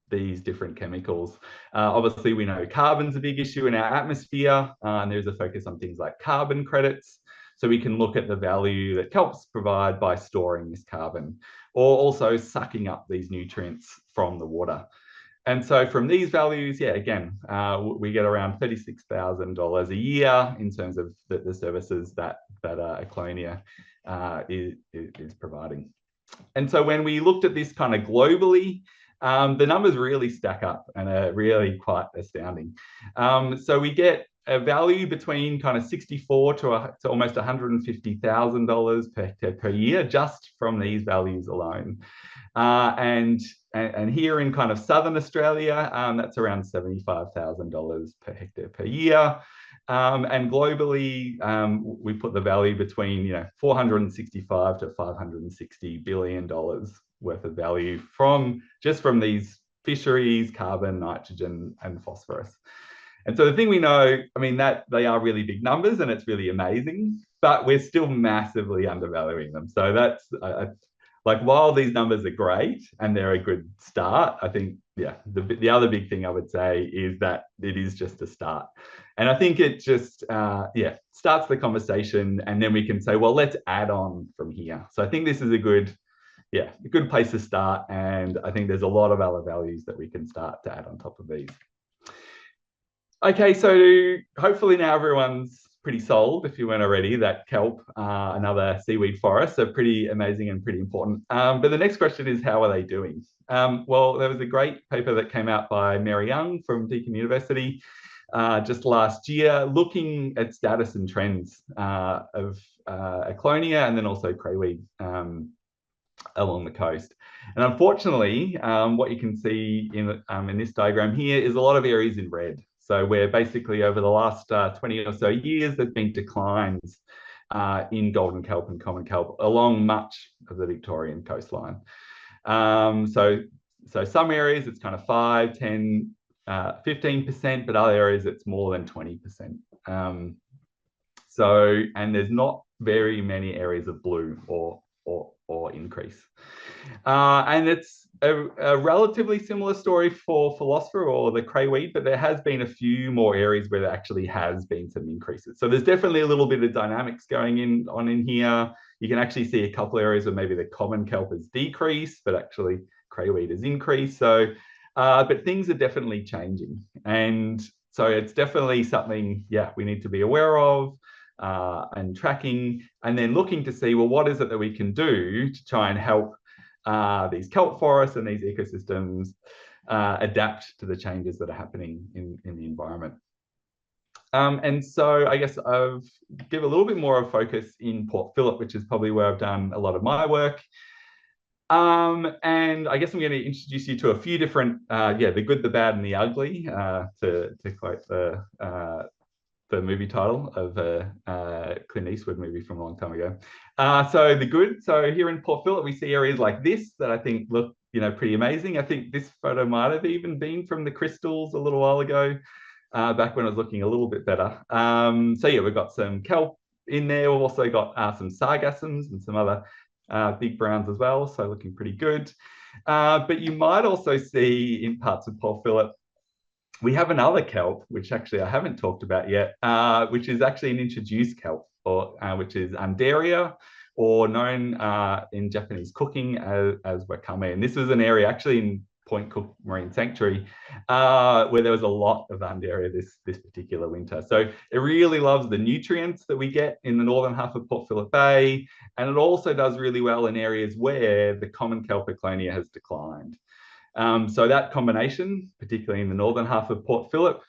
these different chemicals. Obviously, we know carbon's a big issue in our atmosphere, and there's a focus on things like carbon credits. So we can look at the value that kelps provide by storing this carbon, or also sucking up these nutrients from the water. And so from these values, yeah, again, we get around $36,000 a year in terms of the services that Aclonia is providing. And so when we looked at this kind of globally, the numbers really stack up and are really quite astounding. So we get a value between kind of $64,000 to almost $150,000 per hectare per year just from these values alone. And here in kind of Southern Australia, that's around $75,000 per hectare per year. And globally, we put the value between $465 to $560 billion worth of value from these fisheries, carbon, nitrogen, and phosphorus. And so the thing we know, I mean, that they are really big numbers and it's really amazing, but we're still massively undervaluing them. So that's like, while these numbers are great and they're a good start, I think, yeah, the other big thing I would say is that it is just a start. And I think it just, starts the conversation, and then we can say, well, let's add on from here. So I think this is a good place to start. And I think there's a lot of other values that we can start to add on top of these. Okay, so hopefully now everyone's pretty sold, if you weren't already, that kelp and other seaweed forests are pretty amazing and pretty important. But the next question is, how are they doing? Well, there was a great paper that came out by Mary Young from Deakin University just last year, looking at status and trends of Aclonia and then also crayweed along the coast. And unfortunately, what you can see in this diagram here is a lot of areas in red. So where basically over the last 20 or so years, there's been declines in golden kelp and common kelp along much of the Victorian coastline. So some areas it's kind of 5, 10, 15%, but other areas it's more than 20%. And there's not very many areas of blue or increase. And it's a relatively similar story for philosopher or the crayweed, but there has been a few more areas where there actually has been some increases. So there's definitely a little bit of dynamics going on in here. You can actually see a couple of areas where maybe the common kelp has decreased, but actually crayweed has increased. So, but things are definitely changing. And so it's definitely something, we need to be aware of. And tracking, and then looking to see, well, what is it that we can do to try and help these kelp forests and these ecosystems adapt to the changes that are happening in the environment. And so I guess I've give a little bit more of focus in Port Phillip, which is probably where I've done a lot of my work. And I guess I'm going to introduce you to a few different, the good, the bad, and the ugly, to quote the movie title of a Clint Eastwood movie from a long time ago. So the good, so here in Port Phillip, we see areas like this that I think look, pretty amazing. I think this photo might have even been from the crystals a little while ago, back when I was looking a little bit better. So yeah, we've got some kelp in there. We've also got some sargassums and some other big browns as well, so looking pretty good. But you might also see in parts of Port Phillip, we have another kelp, which actually I haven't talked about yet, which is actually an introduced kelp, which is Undaria, or known in Japanese cooking as wakame. And this was an area actually in Point Cook Marine Sanctuary, where there was a lot of Undaria this particular winter. So it really loves the nutrients that we get in the northern half of Port Phillip Bay, and it also does really well in areas where the common Kelpiclonia has declined. So that combination, particularly in the northern half of Port Phillip,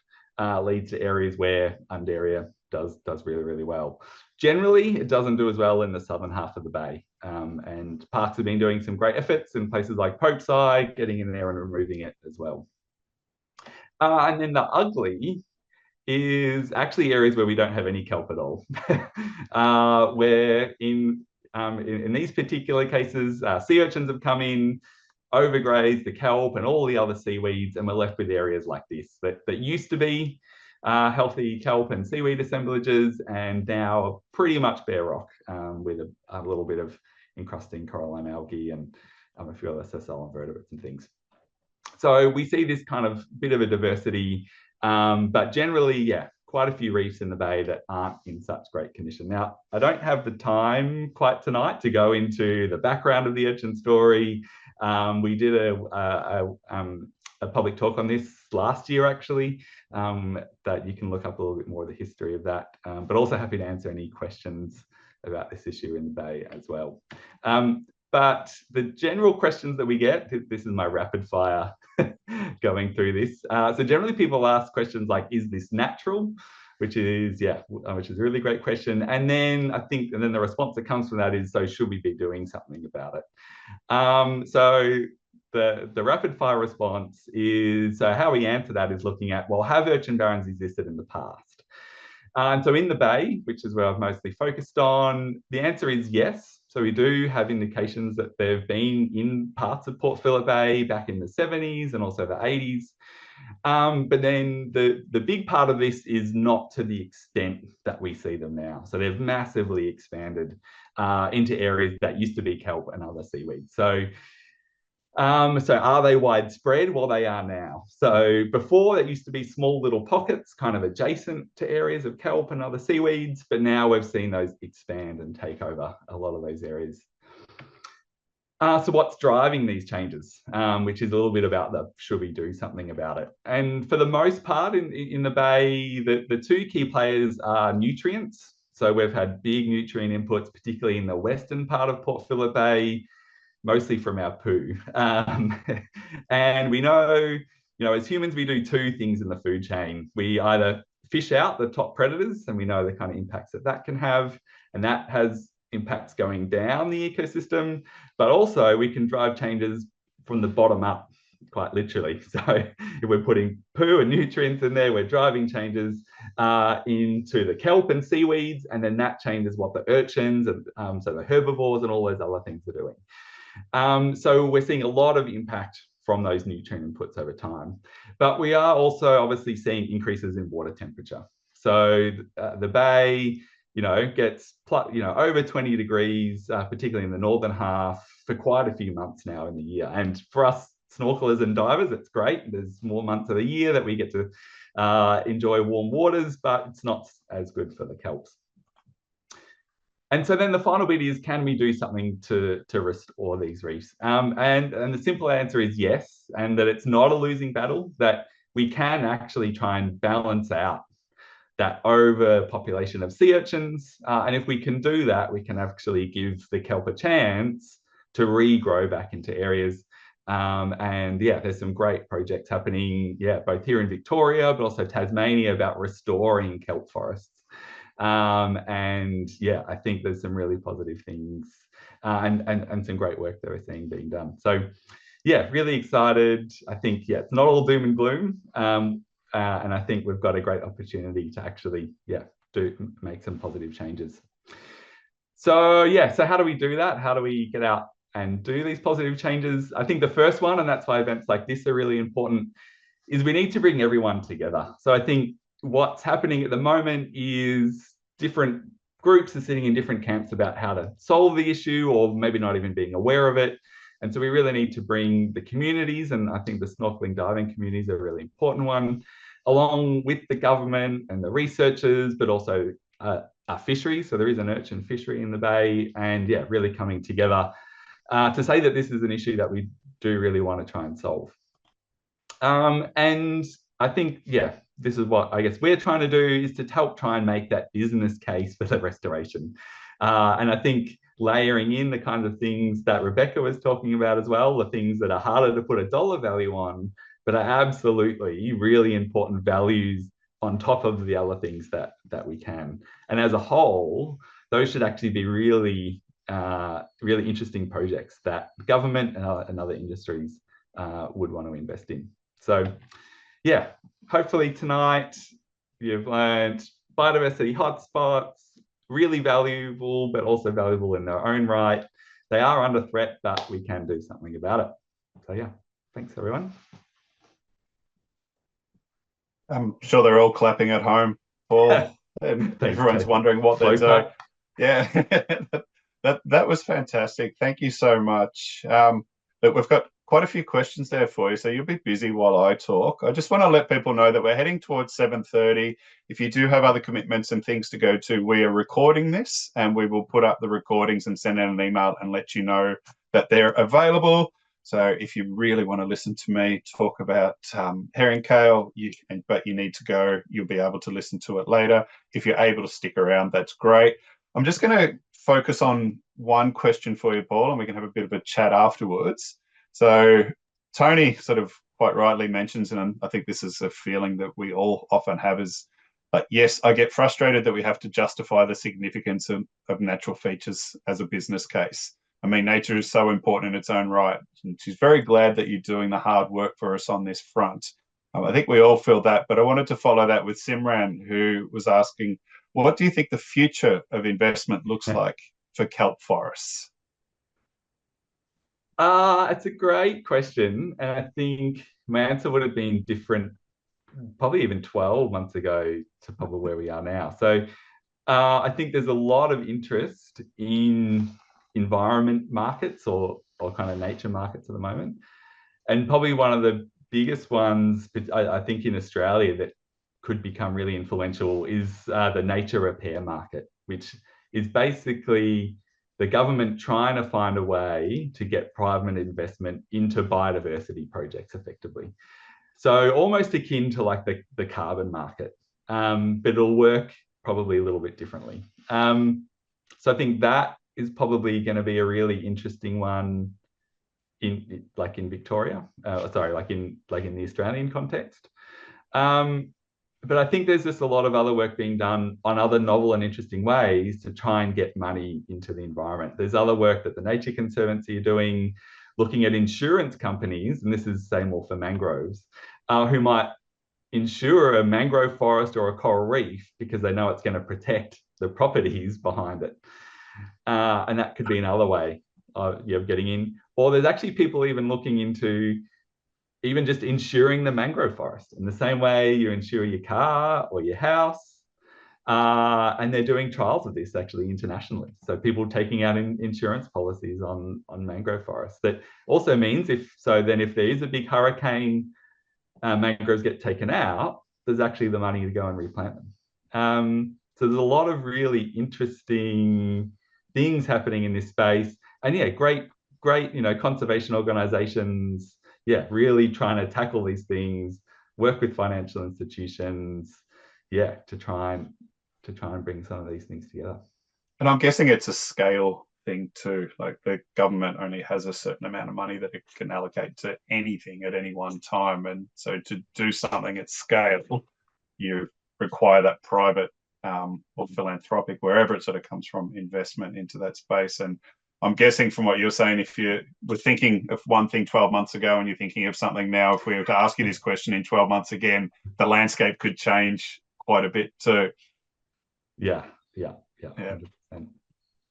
leads to areas where Undaria does really, really well. Generally, it doesn't do as well in the southern half of the bay. And parks have been doing some great efforts in places like Popeside, getting in there and removing it as well. And then the ugly is actually areas where we don't have any kelp at all. Where in these particular cases, sea urchins have come in, overgrazed the kelp and all the other seaweeds, and we're left with areas like this that used to be healthy kelp and seaweed assemblages, and now pretty much bare rock, with a little bit of encrusting coralline algae and a few other sessile invertebrates and things. So we see this kind of bit of a diversity, but generally, yeah, quite a few reefs in the bay that aren't in such great condition. Now, I don't have the time quite tonight to go into the background of the urchin story. We did a public talk on this last year, actually, that you can look up a little bit more of the history of that, but also happy to answer any questions about this issue in the bay as well. But the general questions that we get, this is my rapid fire going through this. So generally people ask questions like, is this natural? Which is a really great question. And then the response that comes from that is, so should we be doing something about it? So the rapid fire response is, how we answer that is looking at, well, have urchin barrens existed in the past? And so in the bay, which is where I've mostly focused on, the answer is yes. So we do have indications that they've been in parts of Port Phillip Bay back in the 70s and also the 80s. But then the big part of this is not to the extent that we see them now. So they've massively expanded into areas that used to be kelp and other seaweeds. So are they widespread? Well, they are now. So before, there used to be small little pockets kind of adjacent to areas of kelp and other seaweeds, but now we've seen those expand and take over a lot of those areas. So what's driving these changes, which is a little bit about should we do something about it? And for the most part in the bay, the two key players are nutrients. So we've had big nutrient inputs, particularly in the western part of Port Phillip Bay, mostly from our poo. And we know, as humans, we do two things in the food chain. We either fish out the top predators, and we know the kind of impacts that can have, and that has impacts going down the ecosystem, but also we can drive changes from the bottom up, quite literally. So if we're putting poo and nutrients in there, we're driving changes into the kelp and seaweeds, and then that changes what the urchins and so the herbivores and all those other things are doing. So we're seeing a lot of impact from those nutrient inputs over time. But we are also obviously seeing increases in water temperature. So the bay, gets over 20 degrees, particularly in the northern half, for quite a few months now in the year. And for us snorkelers and divers, it's great. There's more months of the year that we get to enjoy warm waters, but it's not as good for the kelps. And so then the final bit is, can we do something to restore these reefs? And the simple answer is yes, and that it's not a losing battle, that we can actually try and balance out that overpopulation of sea urchins. And if we can do that, we can actually give the kelp a chance to regrow back into areas. And yeah, there's some great projects happening, both here in Victoria, but also Tasmania, about restoring kelp forests. And yeah, I think there's some really positive things and some great work that we're seeing being done. So yeah, really excited. I think, it's not all doom and gloom. And I think we've got a great opportunity to actually, make some positive changes. So yeah, so how do we do that? How do we get out and do these positive changes? I think the first one, and that's why events like this are really important, is we need to bring everyone together. So I think what's happening at the moment is different groups are sitting in different camps about how to solve the issue, or maybe not even being aware of it. And so we really need to bring the communities, and I think the snorkeling diving communities are a really important one, along with the government and the researchers, but also our fisheries. So there is an urchin fishery in the bay, and really coming together to say that this is an issue that we do really want to try and solve. And I think, this is what I guess we're trying to do, is to help try and make that business case for the restoration. And I think layering in the kinds of things that Rebecca was talking about as well, the things that are harder to put a dollar value on, but are absolutely really important values on top of the other things that we can. And as a whole, those should actually be really, really interesting projects that government and other industries would want to invest in. So yeah, hopefully tonight you've learned biodiversity hotspots, really valuable, but also valuable in their own right. They are under threat, but we can do something about it. So yeah, thanks everyone. I'm sure they're all clapping at home, Paul, and everyone's wondering what they're doing. Yeah, that was fantastic. Thank you so much. Look, we've got quite a few questions there for you, so you'll be busy while I talk. I just want to let people know that we're heading towards 7:30. If you do have other commitments and things to go to, we are recording this, and we will put up the recordings and send out an email and let you know that they're available. So if you really want to listen to me talk about Herring Cale, but you need to go, you'll be able to listen to it later. If you're able to stick around, that's great. I'm just going to focus on one question for you, Paul, and we can have a bit of a chat afterwards. So Tony sort of quite rightly mentions, and I think this is a feeling that we all often have, is yes, I get frustrated that we have to justify the significance of natural features as a business case. I mean, nature is so important in its own right. And she's very glad that you're doing the hard work for us on this front. I think we all feel that, but I wanted to follow that with Simran, who was asking, what do you think the future of investment looks like for kelp forests? It's a great question. And I think my answer would have been different probably even 12 months ago to probably where we are now. So I think there's a lot of interest in environment markets or kind of nature markets at the moment. And probably one of the biggest ones, I think in Australia, that could become really influential is the nature repair market, which is basically the government trying to find a way to get private investment into biodiversity projects effectively. So almost akin to like the carbon market, but it'll work probably a little bit differently. So I think that is probably going to be a really interesting one in Victoria. Like in the Australian context. But I think there's just a lot of other work being done on other novel and interesting ways to try and get money into the environment. There's other work that the Nature Conservancy are doing, looking at insurance companies, and this is the same more for mangroves, who might insure a mangrove forest or a coral reef because they know it's going to protect the properties behind it. And that could be another way of getting in. Or there's actually people even looking into even just insuring the mangrove forest in the same way you insure your car or your house. And they're doing trials of this actually internationally. So people taking out insurance policies on mangrove forests. That also means if there is a big hurricane, mangroves get taken out, there's actually the money to go and replant them. So there's a lot of really interesting things happening in this space. And great, conservation organizations, really trying to tackle these things, work with financial institutions, to try and bring some of these things together. And I'm guessing it's a scale thing too. Like the government only has a certain amount of money that it can allocate to anything at any one time. And so to do something at scale, you require that private or philanthropic, wherever it sort of comes from, investment into that space. And I'm guessing from what you're saying, if you were thinking of one thing 12 months ago and you're thinking of something now, if we were to ask you this question in 12 months again, the landscape could change quite a bit too. Yeah. 100%.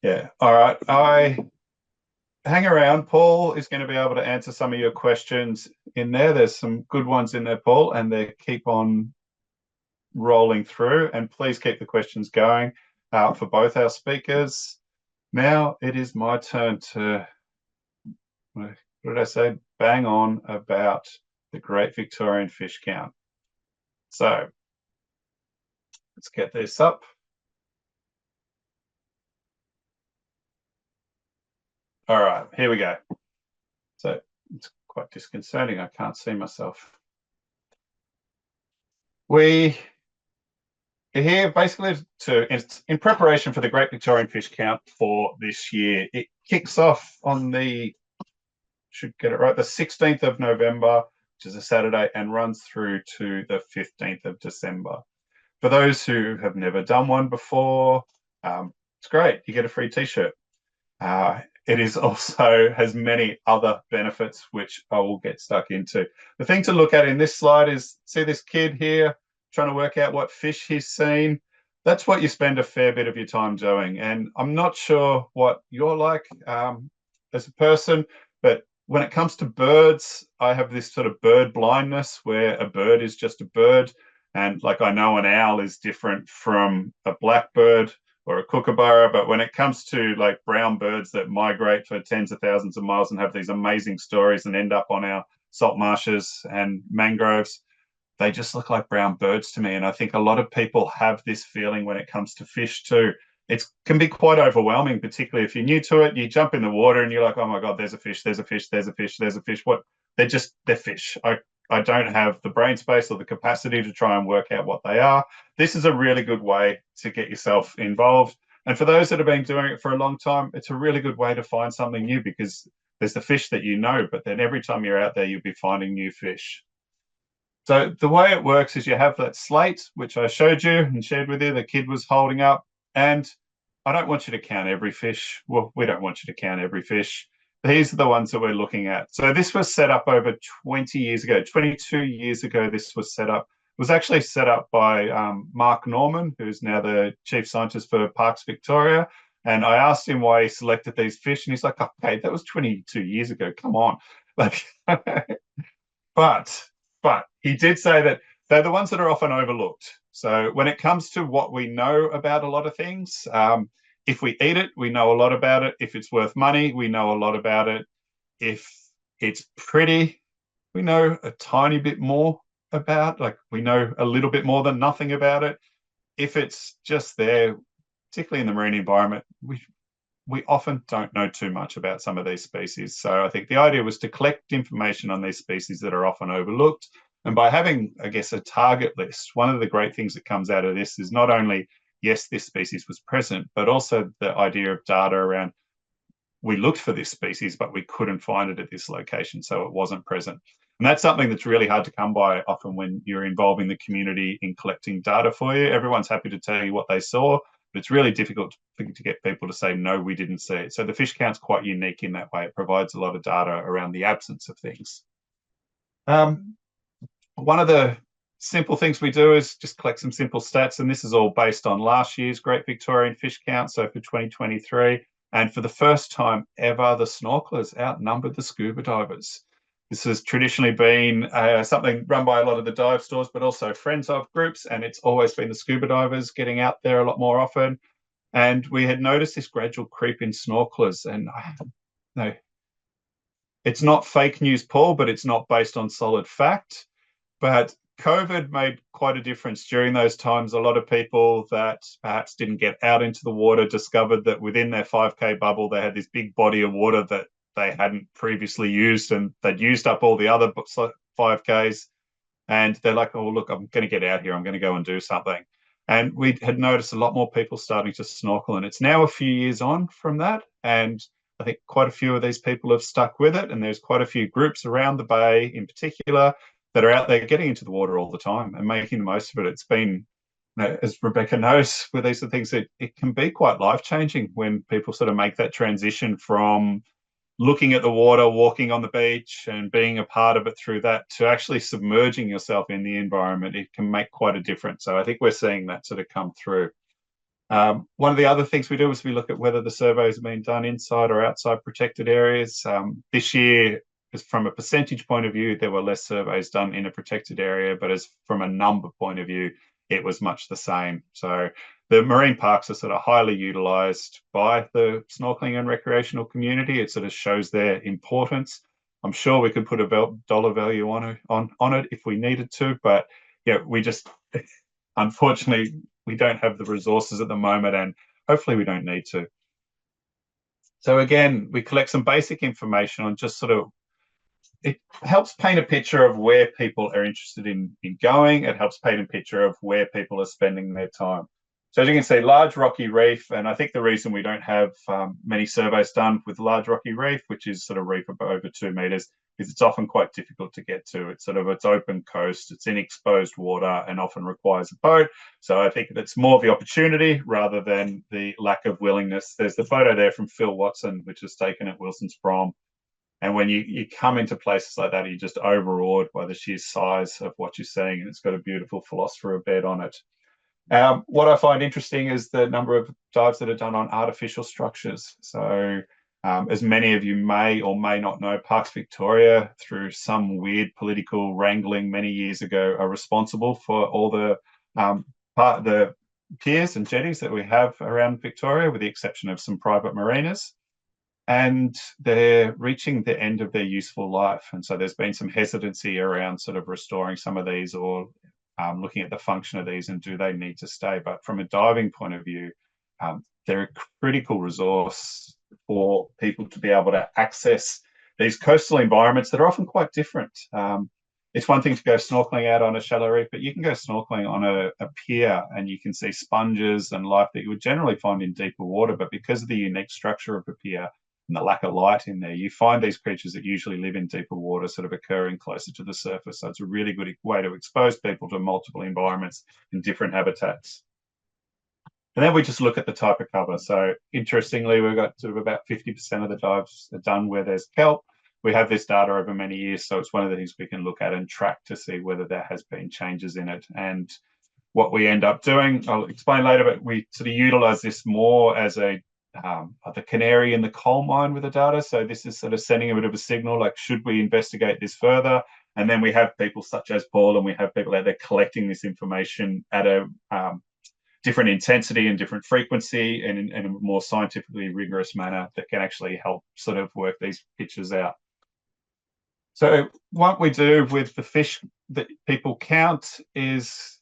Yeah. All right. I hang around. Paul is going to be able to answer some of your questions in there. There's some good ones in there, Paul, and they keep on rolling through. And please keep the questions going for both our speakers. Now it is my turn to, what did I say? Bang on about the Great Victorian Fish Count. So let's get this up. All right, here we go. So it's quite disconcerting. I can't see myself. We are here basically it's in preparation for the Great Victorian Fish Count for this year. It kicks off on the, should get it right, the 16th of November, which is a Saturday, and runs through to the 15th of December. For those who have never done one before, it's great. You get a free t-shirt. It is also has many other benefits, which I will get stuck into. The thing to look at in this slide is, see this kid here trying to work out what fish he's seen. That's what you spend a fair bit of your time doing. And I'm not sure what you're like as a person, but when it comes to birds, I have this sort of bird blindness where a bird is just a bird. And like I know an owl is different from a blackbird or a kookaburra, but when it comes to like brown birds that migrate for tens of thousands of miles and have these amazing stories and end up on our salt marshes and mangroves, they just look like brown birds to me. And I think a lot of people have this feeling when it comes to fish too. It can be quite overwhelming, particularly if you're new to it. You jump in the water and you're like, oh my God, there's a fish, there's a fish, there's a fish, there's a fish. What? They're fish. I don't have the brain space or the capacity to try and work out what they are. This is a really good way to get yourself involved. And for those that have been doing it for a long time, it's a really good way to find something new, because there's the fish that you know, but then every time you're out there, you'll be finding new fish. So the way it works is you have that slate, which I showed you and shared with you, the kid was holding up. And I don't want you to count every fish. Well, we don't want you to count every fish. These are the ones that we're looking at. So this was set up over 20 years ago, 22 years ago, this was set up. It was actually set up by Mark Norman, who's now the chief scientist for Parks Victoria. And I asked him why he selected these fish. And he's like, okay, that was 22 years ago. Come on. Like, but he did say that they're the ones that are often overlooked. So when it comes to what we know about a lot of things, if we eat it, we know a lot about it. If it's worth money, we know a lot about it. If it's pretty, we know a tiny bit more about, like we know a little bit more than nothing about it. If it's just there, particularly in the marine environment, we often don't know too much about some of these species. So I think the idea was to collect information on these species that are often overlooked. And by having, I guess, a target list, one of the great things that comes out of this is not only, yes, this species was present, but also the idea of data around, we looked for this species, but we couldn't find it at this location, so it wasn't present. And that's something that's really hard to come by often when you're involving the community in collecting data for you. Everyone's happy to tell you what they saw, but it's really difficult to get people to say, no, we didn't see it. So the fish count's quite unique in that way. It provides a lot of data around the absence of things. One of the simple things we do is just collect some simple stats, and this is all based on last year's Great Victorian Fish Count, so for 2023. And for the first time ever, the snorkelers outnumbered the scuba divers. This has traditionally been something run by a lot of the dive stores, but also friends of groups, and it's always been the scuba divers getting out there a lot more often. And we had noticed this gradual creep in snorkelers, and no, it's not fake news, Paul, but it's not based on solid fact. But COVID made quite a difference during those times. A lot of people that perhaps didn't get out into the water discovered that within their 5K bubble, they had this big body of water that they hadn't previously used, and they'd used up all the other 5Ks. And they're like, oh, look, I'm going to get out here. I'm going to go and do something. And we had noticed a lot more people starting to snorkel, and it's now a few years on from that. And I think quite a few of these people have stuck with it, and there's quite a few groups around the bay in particular that are out there getting into the water all the time and making the most of it. It's been, as Rebecca knows, with these things, it can be quite life-changing when people sort of make that transition from looking at the water, walking on the beach and being a part of it through that to actually submerging yourself in the environment. It can make quite a difference. So I think we're seeing that sort of come through. One of the other things we do is we look at whether the surveys have been done inside or outside protected areas. This year, from a percentage point of view, there were less surveys done in a protected area, but as from a number point of view, it was much the same. So the marine parks are sort of highly utilised by the snorkeling and recreational community. It sort of shows their importance. I'm sure we could put a dollar value on it if we needed to, but yeah, we just unfortunately we don't have the resources at the moment, and hopefully we don't need to. So again, we collect some basic information on just sort of, it helps paint a picture of where people are interested in going. It helps paint a picture of where people are spending their time. So as you can see, large rocky reef, and I think the reason we don't have many surveys done with large rocky reef, which is sort of reef of over 2 meters, is it's often quite difficult to get to. It's sort of, it's open coast, it's in exposed water, and often requires a boat. So I think that's more of the opportunity rather than the lack of willingness. There's the photo there from Phil Watson, which is taken at Wilson's Prom. And when you come into places like that, you're just overawed by the sheer size of what you're seeing, and it's got a beautiful philosopher bed on it. What I find interesting is the number of dives that are done on artificial structures. So as many of you may or may not know, Parks Victoria, through some weird political wrangling many years ago, are responsible for all the piers and jetties that we have around Victoria, with the exception of some private marinas. And they're reaching the end of their useful life. And so there's been some hesitancy around sort of restoring some of these, or looking at the function of these and do they need to stay. But from a diving point of view, they're a critical resource for people to be able to access these coastal environments that are often quite different. It's one thing to go snorkeling out on a shallow reef, but you can go snorkeling on a pier and you can see sponges and life that you would generally find in deeper water. But because of the unique structure of the pier and the lack of light in there, you find these creatures that usually live in deeper water sort of occurring closer to the surface. So it's a really good way to expose people to multiple environments in different habitats. And then we just look at the type of cover. So interestingly, we've got sort of about 50% of the dives are done where there's kelp. We have this data over many years, so it's one of the things we can look at and track to see whether there has been changes in it. And what we end up doing, I'll explain later, but we sort of utilize this more as the canary in the coal mine with the data. So this is sort of sending a bit of a signal, like, should we investigate this further? And then we have people such as Paul, and we have people out there collecting this information at a different intensity and different frequency and in a more scientifically rigorous manner that can actually help sort of work these pictures out. So what we do with the fish that people count is,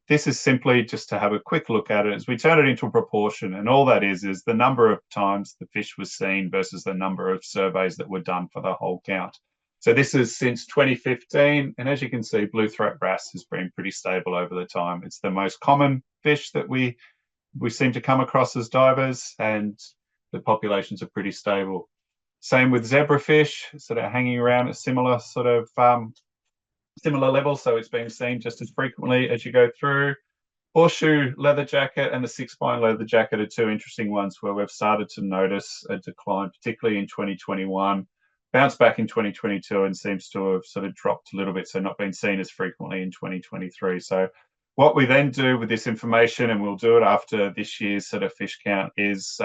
this is simply just to have a quick look at it, is we turn it into a proportion, and all that is the number of times the fish was seen versus the number of surveys that were done for the whole count. So this is since 2015, and as you can see, blue throat wrasse has been pretty stable over the time. It's the most common fish that we seem to come across as divers, and the populations are pretty stable. Same with zebrafish, sort of hanging around a similar sort of similar level, so it's being seen just as frequently as you go through. Horseshoe leatherjacket and the six-spine leatherjacket are two interesting ones where we've started to notice a decline, particularly in 2021, bounced back in 2022, and seems to have sort of dropped a little bit, so not been seen as frequently in 2023. So what we then do with this information, and we'll do it after this year's sort of fish count, is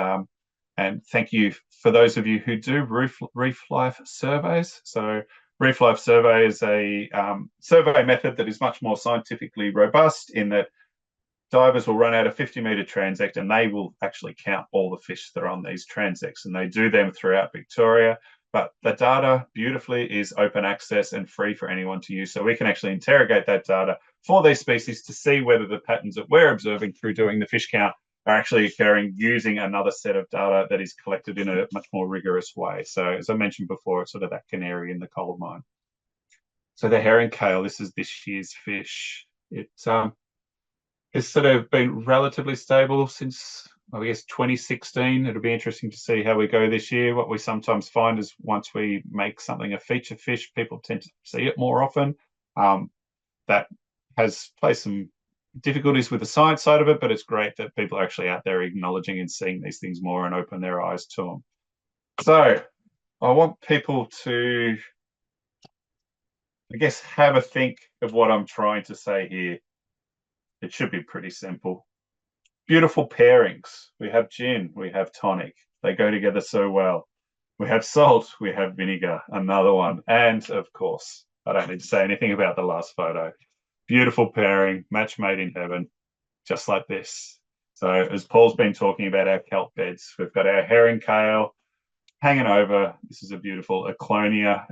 and thank you for those of you who do reef life surveys. So reef life survey is a survey method that is much more scientifically robust, in that divers will run out a 50-metre transect and they will actually count all the fish that are on these transects, and they do them throughout Victoria. But the data, beautifully, is open access and free for anyone to use. So we can actually interrogate that data for these species to see whether the patterns that we're observing through doing the fish count are actually occurring using another set of data that is collected in a much more rigorous way. So as I mentioned before, it's sort of that canary in the coal mine. So the herring cale, this is this year's fish. It's it's sort of been relatively stable since, I guess, 2016. It'll be interesting to see how we go this year. What we sometimes find is once we make something a feature fish, people tend to see it more often. That has placed some difficulties with the science side of it, but it's great that people are actually out there acknowledging and seeing these things more and open their eyes to them. So I want people to, I guess, have a think of what I'm trying to say here. It should be pretty simple. Beautiful pairings. We have gin, we have tonic. They go together so well. We have salt, we have vinegar, another one. And of course, I don't need to say anything about the last photo. Beautiful pairing, match made in heaven, just like this. So as Paul's been talking about our kelp beds, we've got our herring cale hanging over. This is a beautiful Eclonia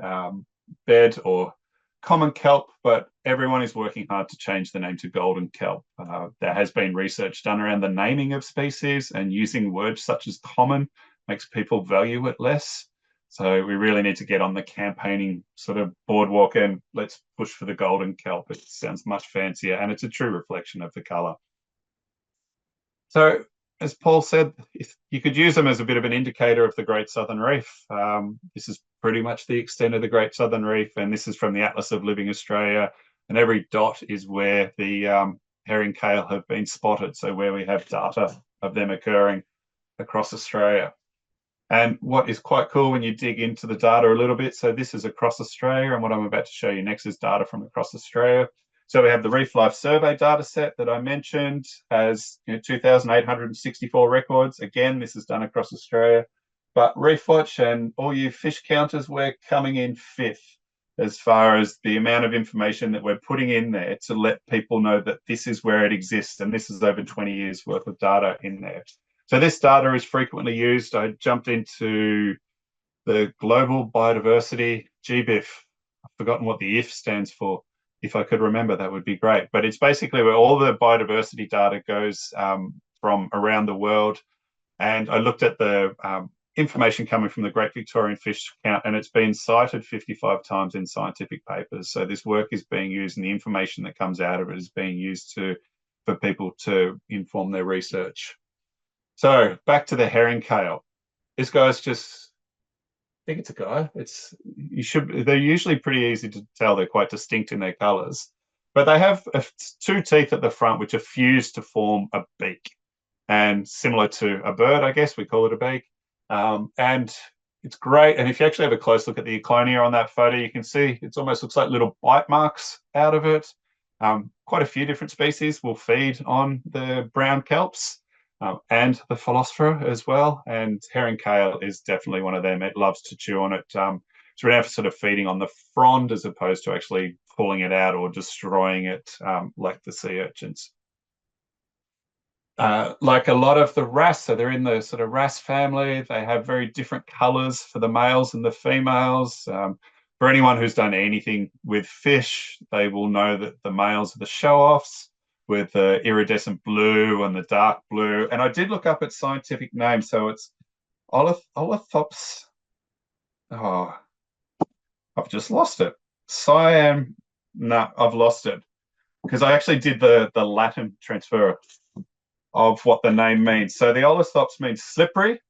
bed or common kelp, but everyone is working hard to change the name to golden kelp. There has been research done around the naming of species, and using words such as common makes people value it less. So we really need to get on the campaigning sort of boardwalk and let's push for the golden kelp. It sounds much fancier and it's a true reflection of the colour. So as Paul said, you could use them as a bit of an indicator of the Great Southern Reef. This is pretty much the extent of the Great Southern Reef, and this is from the Atlas of Living Australia. And every dot is where the herring cale have been spotted, so where we have data of them occurring across Australia. And what is quite cool when you dig into the data a little bit, so this is across Australia, and what I'm about to show you next is data from across Australia. So we have the Reef Life Survey data set that I mentioned, has 2,864 records. Again, this is done across Australia. But Reef Watch and all you fish counters, we're coming in fifth as far as the amount of information that we're putting in there to let people know that this is where it exists, and this is over 20 years worth of data in there. So this data is frequently used. I jumped into the Global Biodiversity GBIF. I've forgotten what the IF stands for. If I could remember, that would be great. But it's basically where all the biodiversity data goes from around the world. And I looked at the information coming from the Great Victorian Fish Count, and it's been cited 55 times in scientific papers. So this work is being used, and the information that comes out of it is being used for people to inform their research. So back to the herring cale. This guy's just, I think it's a guy. They're usually pretty easy to tell. They're quite distinct in their colors, but they have two teeth at the front which are fused to form a beak, and similar to a bird, I guess we call it a beak. And it's great. And if you actually have a close look at the Eclonia on that photo, you can see it almost looks like little bite marks out of it. Quite a few different species will feed on the brown kelps. And the Philosophera as well, and herring cale is definitely one of them. It loves to chew on it. It's renowned for sort of feeding on the frond as opposed to actually pulling it out or destroying it like the sea urchins. Like a lot of the wrasse, so they're in the sort of wrasse family. They have very different colours for the males and the females. For anyone who's done anything with fish, they will know that the males are the show-offs, with the iridescent blue and the dark blue. And I did look up its scientific name. So it's Olithops. Oh, I've just lost it. No, I've lost it. Because I actually did the Latin transfer of what the name means. So the Olithops means slippery.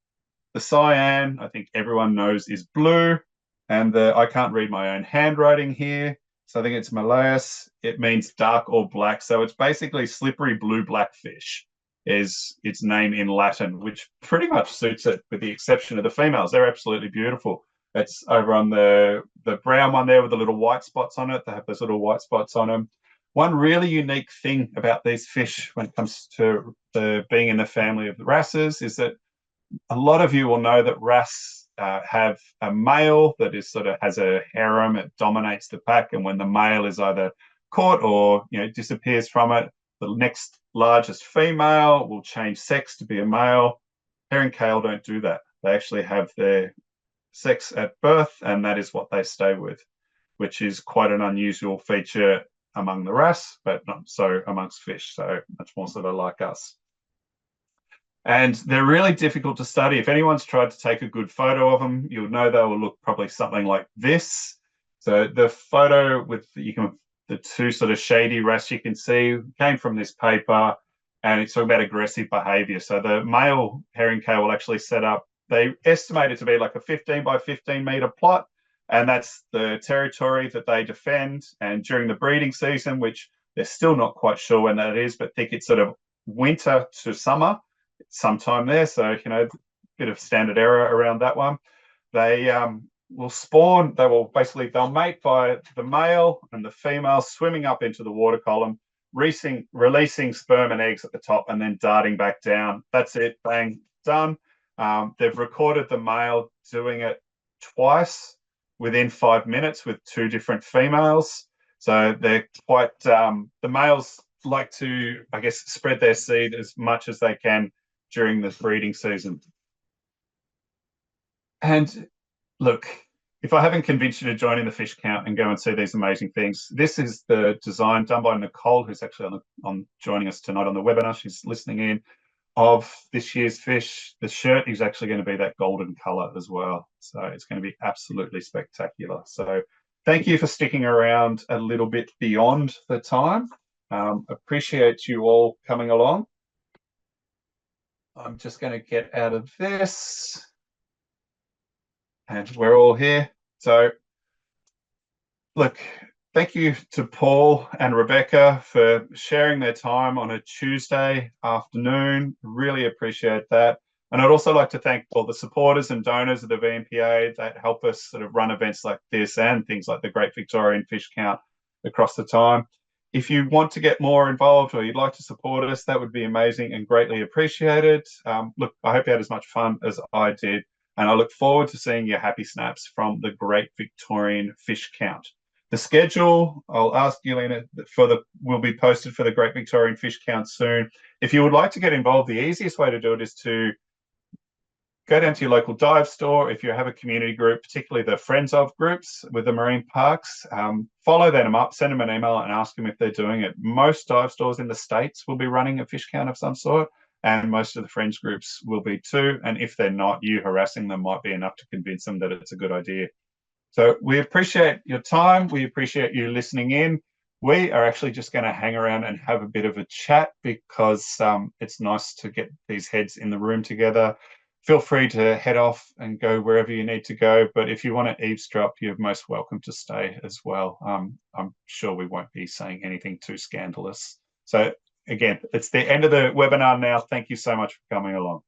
The cyan, I think everyone knows, is blue. And I can't read my own handwriting here. So I think it's Malaeus. It means dark or black. So it's basically slippery blue-black fish is its name in Latin, which pretty much suits it with the exception of the females. They're absolutely beautiful. It's over on the brown one there with the little white spots on it. They have those little white spots on them. One really unique thing about these fish when it comes to being in the family of the wrasses is that a lot of you will know that wrasse have a male that is sort of has a harem. It dominates the pack, and when the male is either caught or disappears from it, the next largest female will change sex to be a male. Herring cale don't do that. They actually have their sex at birth, and that is what they stay with, which is quite an unusual feature among the wrasse, but not so amongst fish. So much more sort of like us. And they're really difficult to study. If anyone's tried to take a good photo of them, you'll know they will look probably something like this. So the photo you can the two sort of shady wrasse you can see came from this paper, and it's talking about aggressive behaviour. So the male herring cale will actually set up, they estimate it to be like a 15 by 15 metre plot, and that's the territory that they defend. And during the breeding season, which they're still not quite sure when that is, but think it's sort of winter to summer, sometime there. So, you know, a bit of standard error around that one. They will spawn, they'll mate by the male and the female swimming up into the water column, releasing sperm and eggs at the top, and then darting back down. That's it, bang, done. They've recorded the male doing it twice within 5 minutes with 2 different females. So they're quite, the males like to, I guess, spread their seed as much as they can during the breeding season. And look, if I haven't convinced you to join in the fish count and go and see these amazing things, this is the design done by Nicole, who's actually on joining us tonight on the webinar. She's listening in, of this year's fish. The shirt is actually going to be that golden colour as well. So it's going to be absolutely spectacular. So thank you for sticking around a little bit beyond the time. Appreciate you all coming along. I'm just going to get out of this. And we're all here. So, look, thank you to Paul and Rebecca for sharing their time on a Tuesday afternoon. Really appreciate that. And I'd also like to thank all the supporters and donors of the VMPA that help us sort of run events like this and things like the Great Victorian Fish Count across the time. If you want to get more involved or you'd like to support us, that would be amazing and greatly appreciated. Look, I hope you had as much fun as I did. And I look forward to seeing your happy snaps from the Great Victorian Fish Count. The schedule, I'll ask Yelena, will be posted for the Great Victorian Fish Count soon. If you would like to get involved, the easiest way to do it is to go down to your local dive store. If you have a community group, particularly the Friends of groups with the marine parks, follow them up, send them an email and ask them if they're doing it. Most dive stores in the States will be running a fish count of some sort, and most of the Friends groups will be too. And if they're not, you harassing them might be enough to convince them that it's a good idea. So we appreciate your time. We appreciate you listening in. We are actually just going to hang around and have a bit of a chat because it's nice to get these heads in the room together. Feel free to head off and go wherever you need to go. But if you want to eavesdrop, you're most welcome to stay as well. I'm sure we won't be saying anything too scandalous. So again, it's the end of the webinar now. Thank you so much for coming along.